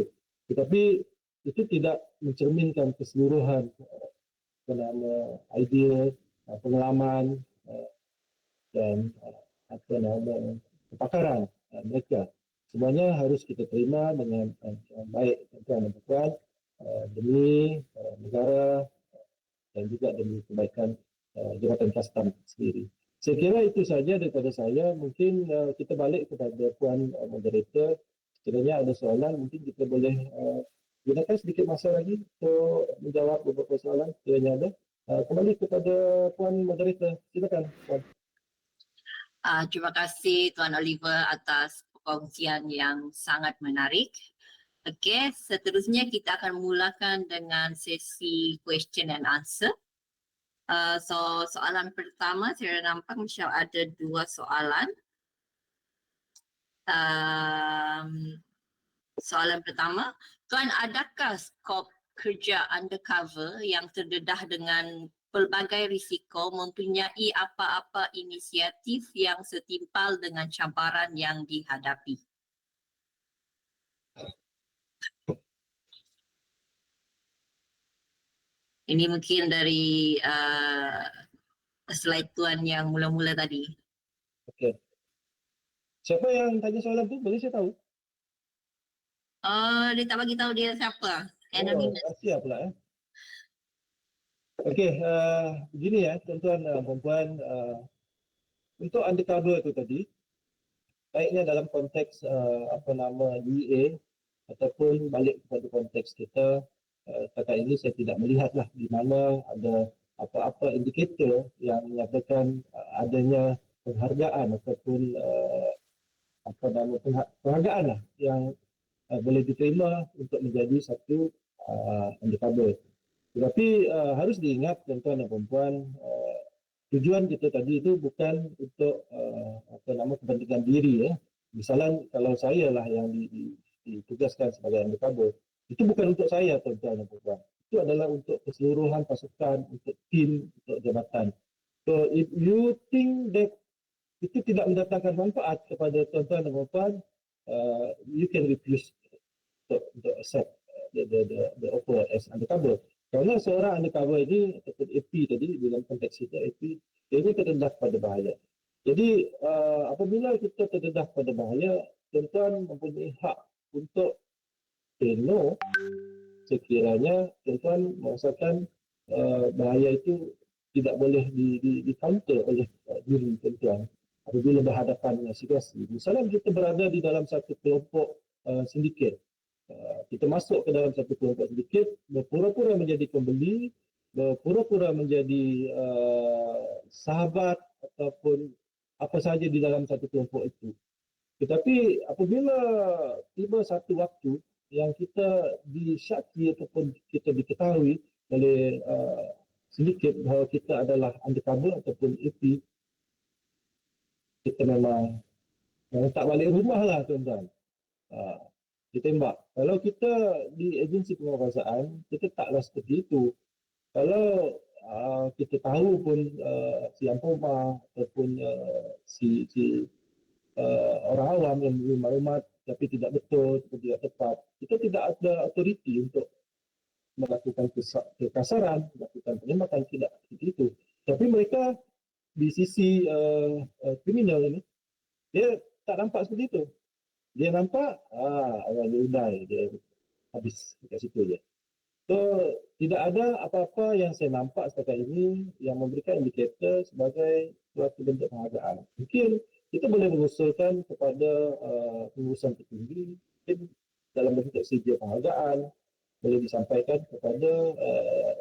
Tetapi itu tidak mencerminkan keseluruhan idea, pengalaman dan kepakaran mereka. semuanya harus kita terima dengan baik, tuan dan puan, demi negara dan juga demi kebaikan Jabatan Kastam sendiri. Saya kira itu saja daripada saya. Mungkin kita balik kepada puan moderator. Sekiranya ada soalan, mungkin kita boleh gunakan sedikit masa lagi untuk menjawab beberapa soalan sekiranya ada. Kembali kepada puan moderator. Silakan puan. Terima kasih Tuan Oliver atas perkongsian yang sangat menarik. Okey, seterusnya kita akan mulakan dengan sesi question and answer. So soalan pertama saya nampak macam ada 2 soalan. Soalan pertama, Tuan, adakah skop kerja undercover yang terdedah dengan pelbagai risiko mempunyai apa-apa inisiatif yang setimpal dengan cabaran yang dihadapi? Ini mungkin dari slide Tuan yang mula-mula tadi. Okey. Siapa yang tanya soalan tu? Boleh saya tahu? Dia tak bagi tahu dia siapa. Anonymous. Rahsia pula. Okey, begini ya tuan-tuan dan puan-puan, untuk undercover itu tadi, baiknya dalam konteks UEA ataupun balik kepada konteks kita, kata ini saya tidak melihatlah di mana ada apa-apa indikator yang menyatakan adanya penghargaan ataupun penghargaan lah yang boleh diterima untuk menjadi satu undercover. Tetapi harus diingat tuan-tuan dan puan-puan, tujuan kita tadi itu bukan untuk kepentingan diri ya. Misalnya kalau saya lah yang ditugaskan sebagai undercover, itu bukan untuk saya tuan-tuan dan puan-puan. Itu adalah untuk keseluruhan pasukan, untuk tim, untuk jabatan. So if you think that itu tidak mendatangkan manfaat kepada tuan-tuan dan puan-puan, you can refuse untuk accept the offer as undercover. Kerana seorang undercover ini ataupun AP tadi dalam konteks kita AP, ini terdedah pada bahaya. Jadi apabila kita terdedah pada bahaya, tuan-tuan mempunyai hak untuk say no sekiranya tuan-tuan merasakan bahaya itu tidak boleh di-counter oleh diri tuan-tuan apabila berhadapan dengan situasi. Misalnya kita berada di dalam satu kelompok sindiket, kita masuk ke dalam satu kelompok sedikit, berpura-pura menjadi pembeli, berpura-pura menjadi sahabat ataupun apa sahaja di dalam satu kelompok itu. Tetapi apabila tiba satu waktu yang kita disyaki ataupun kita diketahui oleh sedikit bahawa kita adalah undercover ataupun AP, kita memang tak balik rumah lah tuan-tuan. Ditembak. Kalau kita di agensi penguasaan, kita taklah seperti itu. Kalau kita tahu pun si Ampoma ataupun si orang awam yang memberi maklumat tapi tidak betul, tidak tepat, kita tidak ada autoriti untuk melakukan kekasaran, melakukan penembakan, tidak seperti itu. Tapi mereka di sisi kriminal ini, dia tak nampak seperti itu. Dia nampak, orang dia udai, dia habis kat situ je. So, tidak ada apa-apa yang saya nampak setakat ini yang memberikan indikator sebagai suatu bentuk penghargaan. Mungkin kita boleh mengusulkan kepada pengurusan tertinggi, mungkin dalam bentuk sedia penghargaan, boleh disampaikan kepada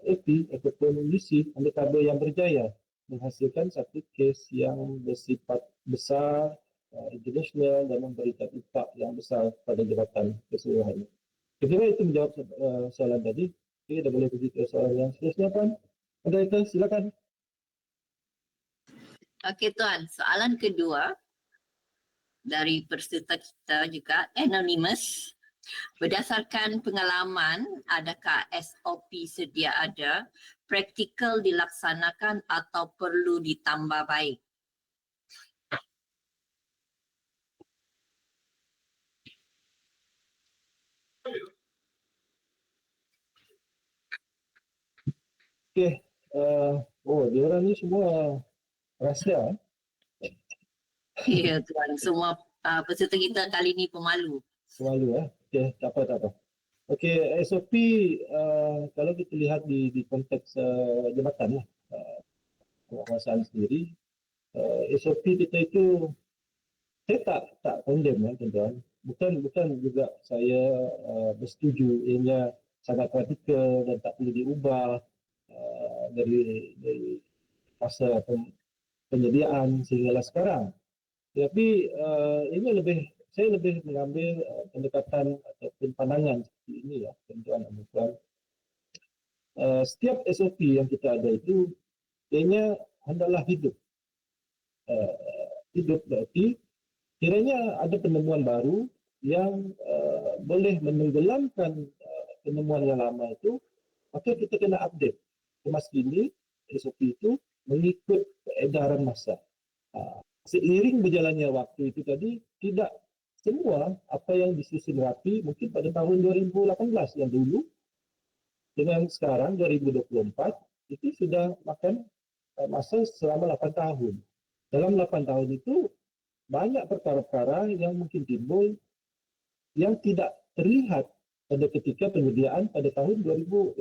AP ataupun UC undercover yang berjaya menghasilkan satu kes yang bersifat besar, international dan memberikan impak yang besar pada jabatan keseluruhannya. Saya kira itu menjawab soalan tadi. Kita dah boleh pergi ke soalan yang seterusnya, Puan. Moderator, silakan. Okey Tuan, soalan kedua dari peserta kita juga, Anonymous. Berdasarkan pengalaman, adakah SOP sedia ada, praktikal dilaksanakan atau perlu ditambah baik? Okey, diorang ni semua rahsia. Ya Tuan, semua peserta kita kali ini pemalu. Selalu okey, tak apa tak apa. Okey, SOP kalau kita lihat di konteks jabatan lah, penguasaan sendiri, SOP kita itu saya tak condemn tuan-tuan. Bukan juga saya bersetuju ianya sangat radikal dan tak boleh diubah dari masa penyediaan sehinggalah sekarang. Tapi ini saya lebih mengambil pendekatan ataupun pandangan seperti ini ya, tuan-tuan dan puan. Setiap SOP yang kita ada itu ianya hendaklah hidup. Hidup berarti kiranya ada penemuan baru yang boleh menenggelamkan penemuan yang lama itu, maka kita kena update. Kemas kini SOP itu mengikut edaran masa. Seiring berjalannya waktu itu tadi, tidak semua apa yang disusun rapi mungkin pada tahun 2018 yang dulu dengan sekarang 2024 itu sudah makan masa selama 8 tahun. Dalam 8 tahun itu banyak perkara-perkara yang mungkin timbul yang tidak terlihat pada ketika penyediaan pada tahun 2018.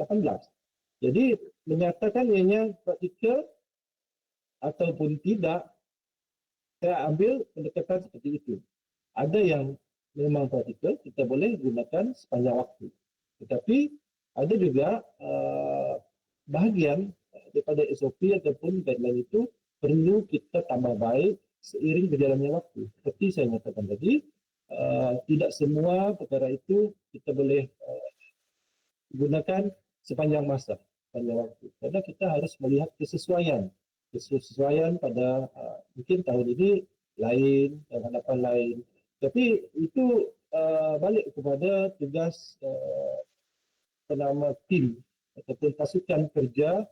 Jadi menyatakan ianya praktikal ataupun tidak, saya ambil pendekatan seperti itu. Ada yang memang praktikal, kita boleh gunakan sepanjang waktu. Tetapi ada juga bahagian daripada SOP ataupun guideline itu perlu kita tambah baik seiring berjalannya waktu. Seperti saya nyatakan tadi, tidak semua perkara itu kita boleh gunakan sepanjang masa, sepanjang waktu. Karena kita harus melihat kesesuaian pada mungkin tahun ini lain, tahun hadapan lain. Tapi itu balik kepada tugas penama tim ataupun pasukan kerja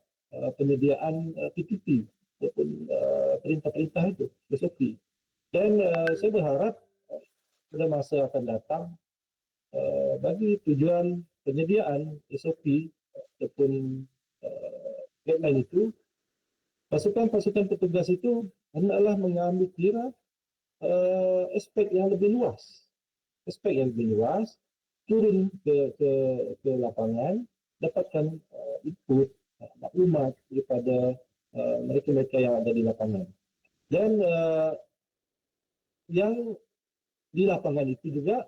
penyediaan PPP ataupun perintah-perintah itu, SOP. Dan saya berharap pada masa akan datang bagi tujuan penyediaan SOP ataupun guideline itu, pasukan-pasukan petugas itu hendaklah mengambil kira aspek yang lebih luas. Aspek yang lebih luas, turun ke lapangan, dapatkan input, maklumat daripada mereka-mereka yang ada di lapangan. Dan yang di lapangan itu juga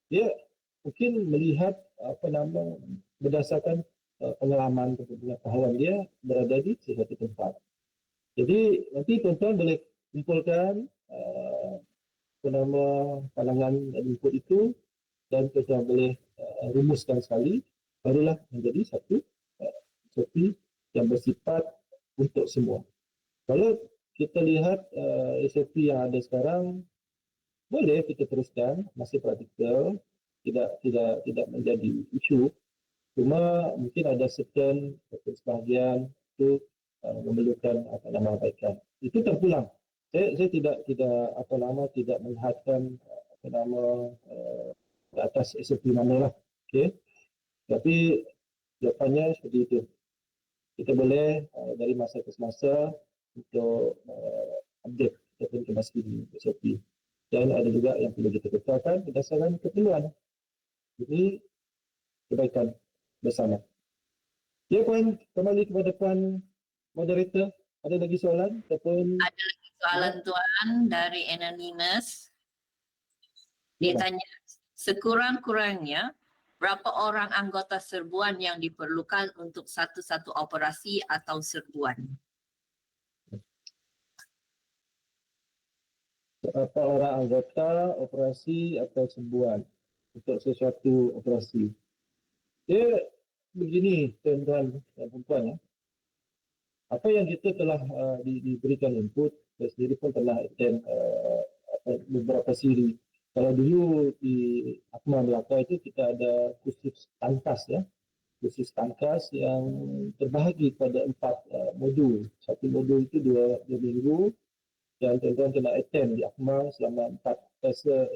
dia mungkin melihat berdasarkan pengalaman atau pengetahuan dia berada di sesuatu tempat. Jadi nanti tuan-tuan boleh kumpulkan pandangan dan input itu dan tuan-tuan boleh rumuskan sekali, barulah menjadi satu SOP yang bersifat untuk semua. Kalau kita lihat SOP yang ada sekarang, boleh kita teruskan, masih praktikal, tidak menjadi isu. Cuma mungkin ada sebahagian itu memerlukan perbaikan. Itu terpulang. Saya tidak melihatkan ke atas SOP mana lah. Okay. Tapi jawapannya seperti itu. Kita boleh dari masa ke masa untuk update ataupun kemaskini SOP. Dan ada juga yang perlu kita kekalkan berdasarkan keperluan. Jadi kebaikan bersama. Ya Puan, kembali kepada Puan Moderator. Ada lagi soalan ataupun? Ada lagi soalan Tuan dari Anonymous. Dia tanya, sekurang-kurangnya berapa orang anggota serbuan yang diperlukan untuk satu-satu operasi atau serbuan? Berapa orang anggota operasi atau serbuan untuk sesuatu operasi? Dia begini tuan-tuan dan puan ya. Apa yang kita telah diberikan input, saya sendiri pun telah attend beberapa siri. Kalau dulu di Akmal Melaka itu kita ada kursus tangkas ya. Kursus tangkas yang terbahagi pada 4 modul. Satu modul itu 2 minggu dan tuan-tuan kena attend di Akmal selama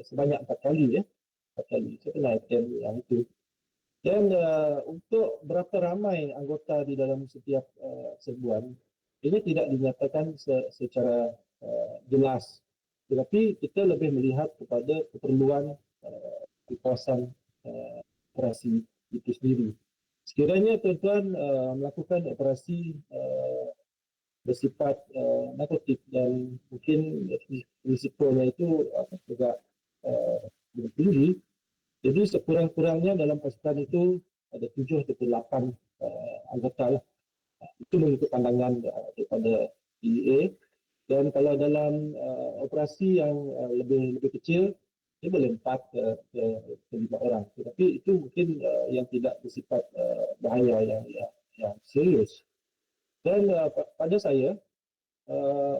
sebanyak 4 kali ya. 4 kali. Saya kena attend yang itu. Dan untuk berapa ramai anggota di dalam setiap serbuan, ini tidak dinyatakan secara jelas. tetapi kita lebih melihat kepada keperluan di kawasan operasi itu sendiri. Sekiranya tuan-tuan melakukan operasi bersifat narkotik dan mungkin risikonya itu juga tinggi, jadi sekurang-kurangnya dalam pasukan itu ada 7 atau 8 anggota lah. Itu mengikut pandangan daripada DEA. Dan kalau dalam operasi yang lebih kecil, dia boleh 4 ke 5 orang. Tetapi itu mungkin yang tidak bersifat bahaya yang serius. Dan pada saya,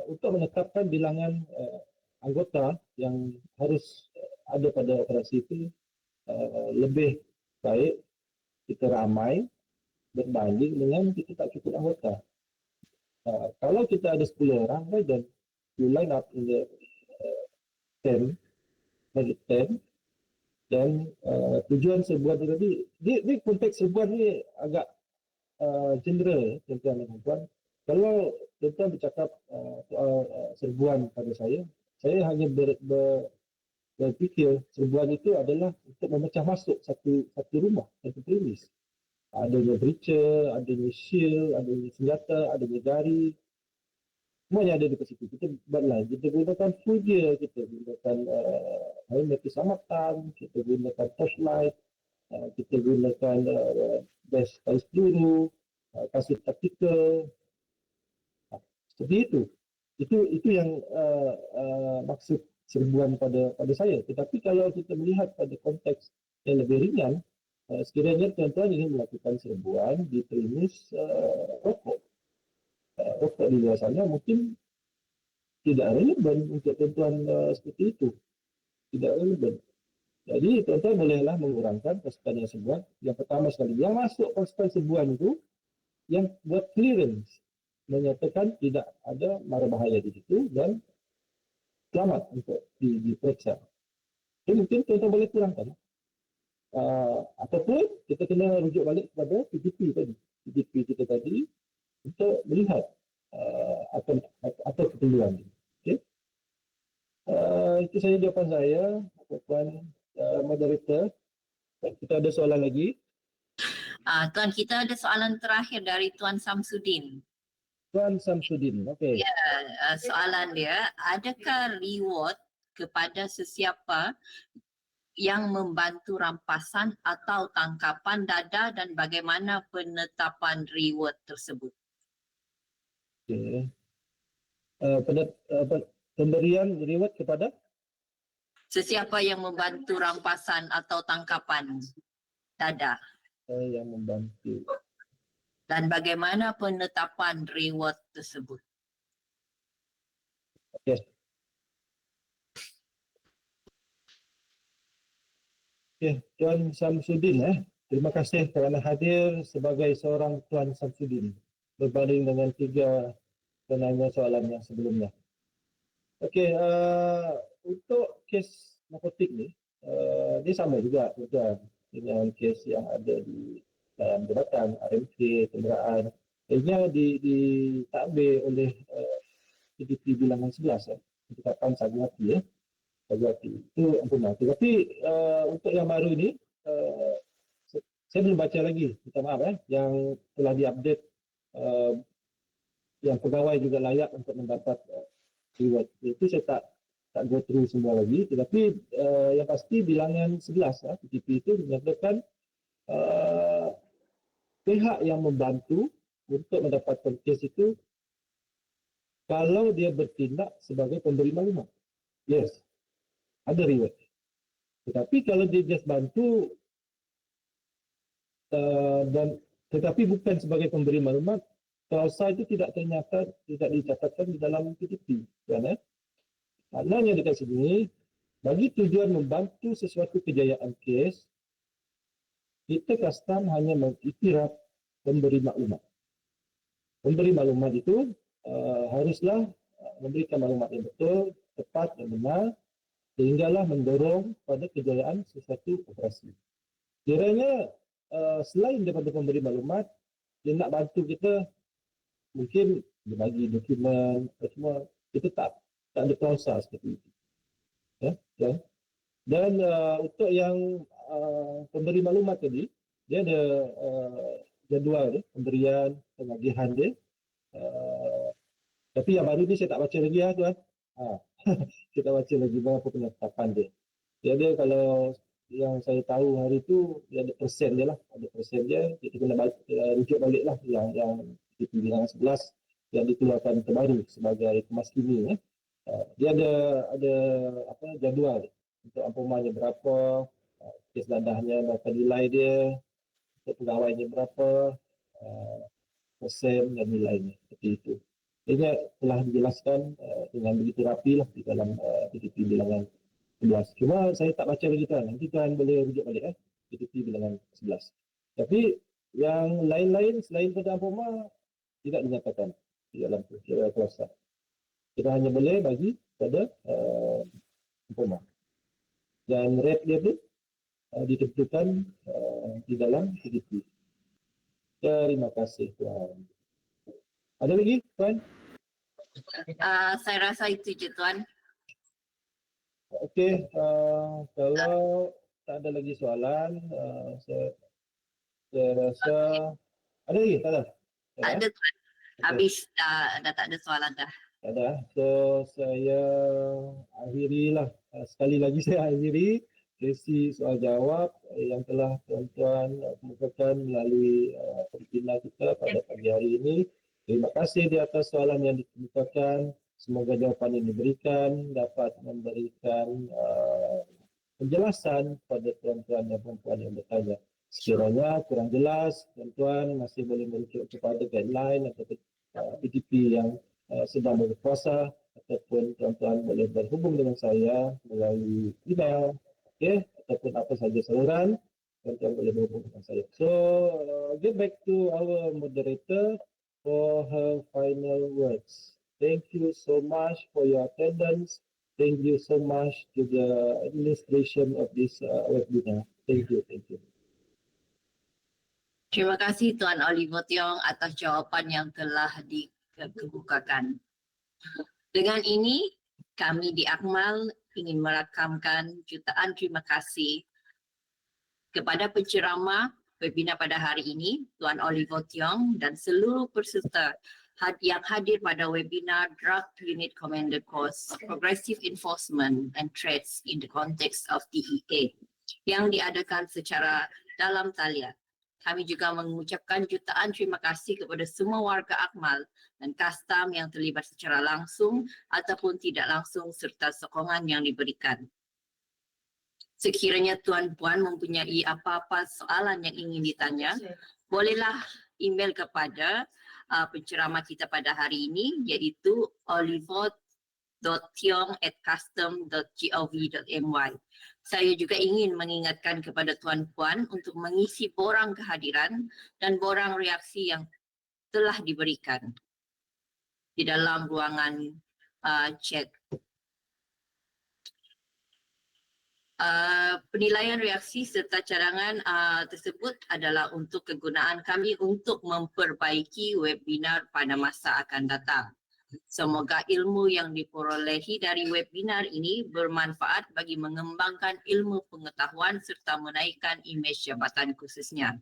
untuk menetapkan bilangan anggota yang harus ada pada operasi itu, lebih baik kita ramai berbanding dengan kita tak cukup anggota. Kalau kita ada 10 orang, then you line up in the 10, bagi 10, dan tujuan serbuan itu tadi, di konteks serbuan ni agak general, tuan-tuan dan puan. Kalau tuan-tuan bercakap soal serbuan pada saya hanya berfikir serbuan itu adalah untuk memecah masuk satu rumah, satu premis. Adanya breacher, adanya shield, adanya senjata, adanya jari, semuanya ada di situ. Kita buat lain. Kita gunakan full gear, kita gunakan helmet keselamatan, kita gunakan torchlight, kita gunakan vest talis peluru, kasut taktikal. Seperti itu. Itu yang maksud serbuan pada saya. Tetapi kalau kita melihat pada konteks yang lebih ringan, sekiranya tuan-tuan ingin melakukan serbuan di premis rokok di luar sana, mungkin tidak relevan untuk tuan-tuan seperti itu. Tidak relevan. Jadi tuan-tuan bolehlah mengurangkan pasukan yang serbuan. Yang pertama sekali, yang masuk pasukan serbuan itu, yang buat clearance, menyatakan tidak ada mara bahaya di situ dan selamat untuk diperiksa. Jadi mungkin tuan-tuan boleh kurangkan. Ataupun kita kena rujuk balik kepada PTP tadi. PTP kita tadi untuk melihat atau keperluan. Okay? Itu saja jawapan saya, Puan Moderator. Kita ada soalan lagi. Tuan, kita ada soalan terakhir dari Tuan Samsudin. Tuan Samsudin, okey. Ya, soalan dia, adakah reward kepada sesiapa yang membantu rampasan atau tangkapan Dada dan bagaimana penetapan reward tersebut? Okay. Pemberian reward kepada Sesiapa yang membantu rampasan atau tangkapan Dada yang membantu. dan bagaimana penetapan reward tersebut? Okey. Okay, Tuan Samsudin, terima kasih kerana hadir sebagai seorang Tuan Samsudin berbanding dengan 3 penanya soalan yang sebelumnya. Okey, untuk kes narkotik ni, dia sama juga dengan kes yang ada di dalam jabatan, RMK, kenderaan. Ianya ditakbir oleh PDP bilangan 11, Ketetapan Sagu Hati. Itu ampunan. Tapi untuk yang baru ni, saya belum baca lagi, minta maaf yang telah diupdate, yang pegawai juga layak untuk mendapat reward. Itu saya tak go through semua lagi. Tetapi yang pasti bilangan 11 PTP itu menyatakan pihak yang membantu untuk mendapatkan kes itu kalau dia bertindak sebagai pemberi maklumat. Yes, ada reward. Tetapi kalau dia just bantu tetapi bukan sebagai pemberi maklumat, klausa itu tidak dicatatkan di dalam PTP. Kan, maknanya dekat sini, bagi tujuan membantu sesuatu kejayaan kes, kita custom hanya mengiktiraf pemberi maklumat. Pemberi maklumat itu haruslah memberikan maklumat yang betul, tepat dan benar, sehinggalah mendorong pada kejayaan sesuatu operasi. Kiranya selain daripada pemberi maklumat, dia nak bantu kita, mungkin dia bagi dokumen, semua, kita tak ada klausa seperti itu. Ya, ya. Dan untuk yang pemberi maklumat tadi, dia ada jadual dia, pemberian penagihan dia. Tapi yang baru ni saya tak baca lagi lah tuan. Saya tak baca lagi berapa penetapan dia. Dia kalau yang saya tahu hari tu dia ada persen dia lah, ada persen dia, kita kena rujuk balik lah yang di bilangan 11 yang dikeluarkan terbaru sebagai kemas kini. Dia ada apa jadual untuk ampomanya berapa, kes dadahnya berapa nilai dia, untuk pegawainya berapa, persen dan nilainya seperti itu. Ini telah dijelaskan dengan begitu rapi lah di dalam PTP bilangan 11. Cuma saya tak baca lagi tuan. Nanti tuan boleh rujuk balik PTP bilangan 11. Tapi yang lain-lain selain pada ampoma tidak dinyatakan di dalam kuasa. Kita hanya boleh bagi pada ampoma. Dan rate dia tu ditentukan di dalam PTP. Terima kasih tuan. Ada lagi tuan? Saya rasa itu je Tuan. Okey, kalau tak ada lagi soalan, saya rasa ada lagi? Tak ada? Tak ada Tuan. Habis dah tak ada soalan dah. Tak ada. So saya akhirilah, sekali lagi saya akhiri sesi soal jawab yang telah tuan-tuan kemukakan melalui webinar kita pada pagi hari ini. Terima kasih di atas soalan yang dikemukakan. Semoga jawapan yang diberikan dapat memberikan penjelasan kepada tuan-tuan dan puan-puan yang bertanya. Sekiranya kurang jelas, tuan-tuan masih boleh merujuk kepada guideline atau PTP yang sedang berkuasa, ataupun tuan-tuan boleh berhubung dengan saya melalui email, ataupun apa saja saluran, tuan-tuan boleh berhubung dengan saya. So, get back to our moderator for her final words. Thank you so much for your attendance. Thank you so much to the administration of this webinar. Thank you, thank you. Terima kasih Tuan Oliver Tiong atas jawapan yang telah dikemukakan. Dengan ini, kami di Akmal ingin merakamkan jutaan terima kasih kepada penceramah webinar pada hari ini, Tuan Oliver Tiong dan seluruh peserta yang hadir pada webinar Drug Unit Commander Course Progressive Enforcement and Threats in the Context of DEA yang diadakan secara dalam talian. Kami juga mengucapkan jutaan terima kasih kepada semua warga Akmal dan kastam yang terlibat secara langsung ataupun tidak langsung serta sokongan yang diberikan. Sekiranya tuan-puan mempunyai apa-apa soalan yang ingin ditanya, bolehlah email kepada penceramah kita pada hari ini, iaitu oliver.tiong@custom.gov.my. Saya juga ingin mengingatkan kepada tuan-puan untuk mengisi borang kehadiran dan borang reaksi yang telah diberikan di dalam ruangan chat. Penilaian reaksi serta cadangan tersebut adalah untuk kegunaan kami untuk memperbaiki webinar pada masa akan datang. Semoga ilmu yang diperolehi dari webinar ini bermanfaat bagi mengembangkan ilmu pengetahuan serta menaikkan imej jabatan khususnya.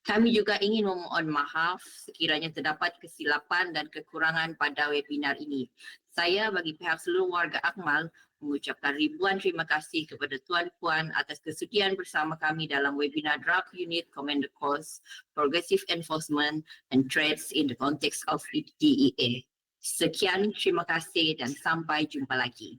Kami juga ingin memohon maaf sekiranya terdapat kesilapan dan kekurangan pada webinar ini. Saya bagi pihak seluruh warga Akmal mengucapkan ribuan terima kasih kepada tuan-puan atas kesudian bersama kami dalam webinar Drug Unit Commander Course Progressive Enforcement and Threats in the Context of DEA. Sekian, terima kasih dan sampai jumpa lagi.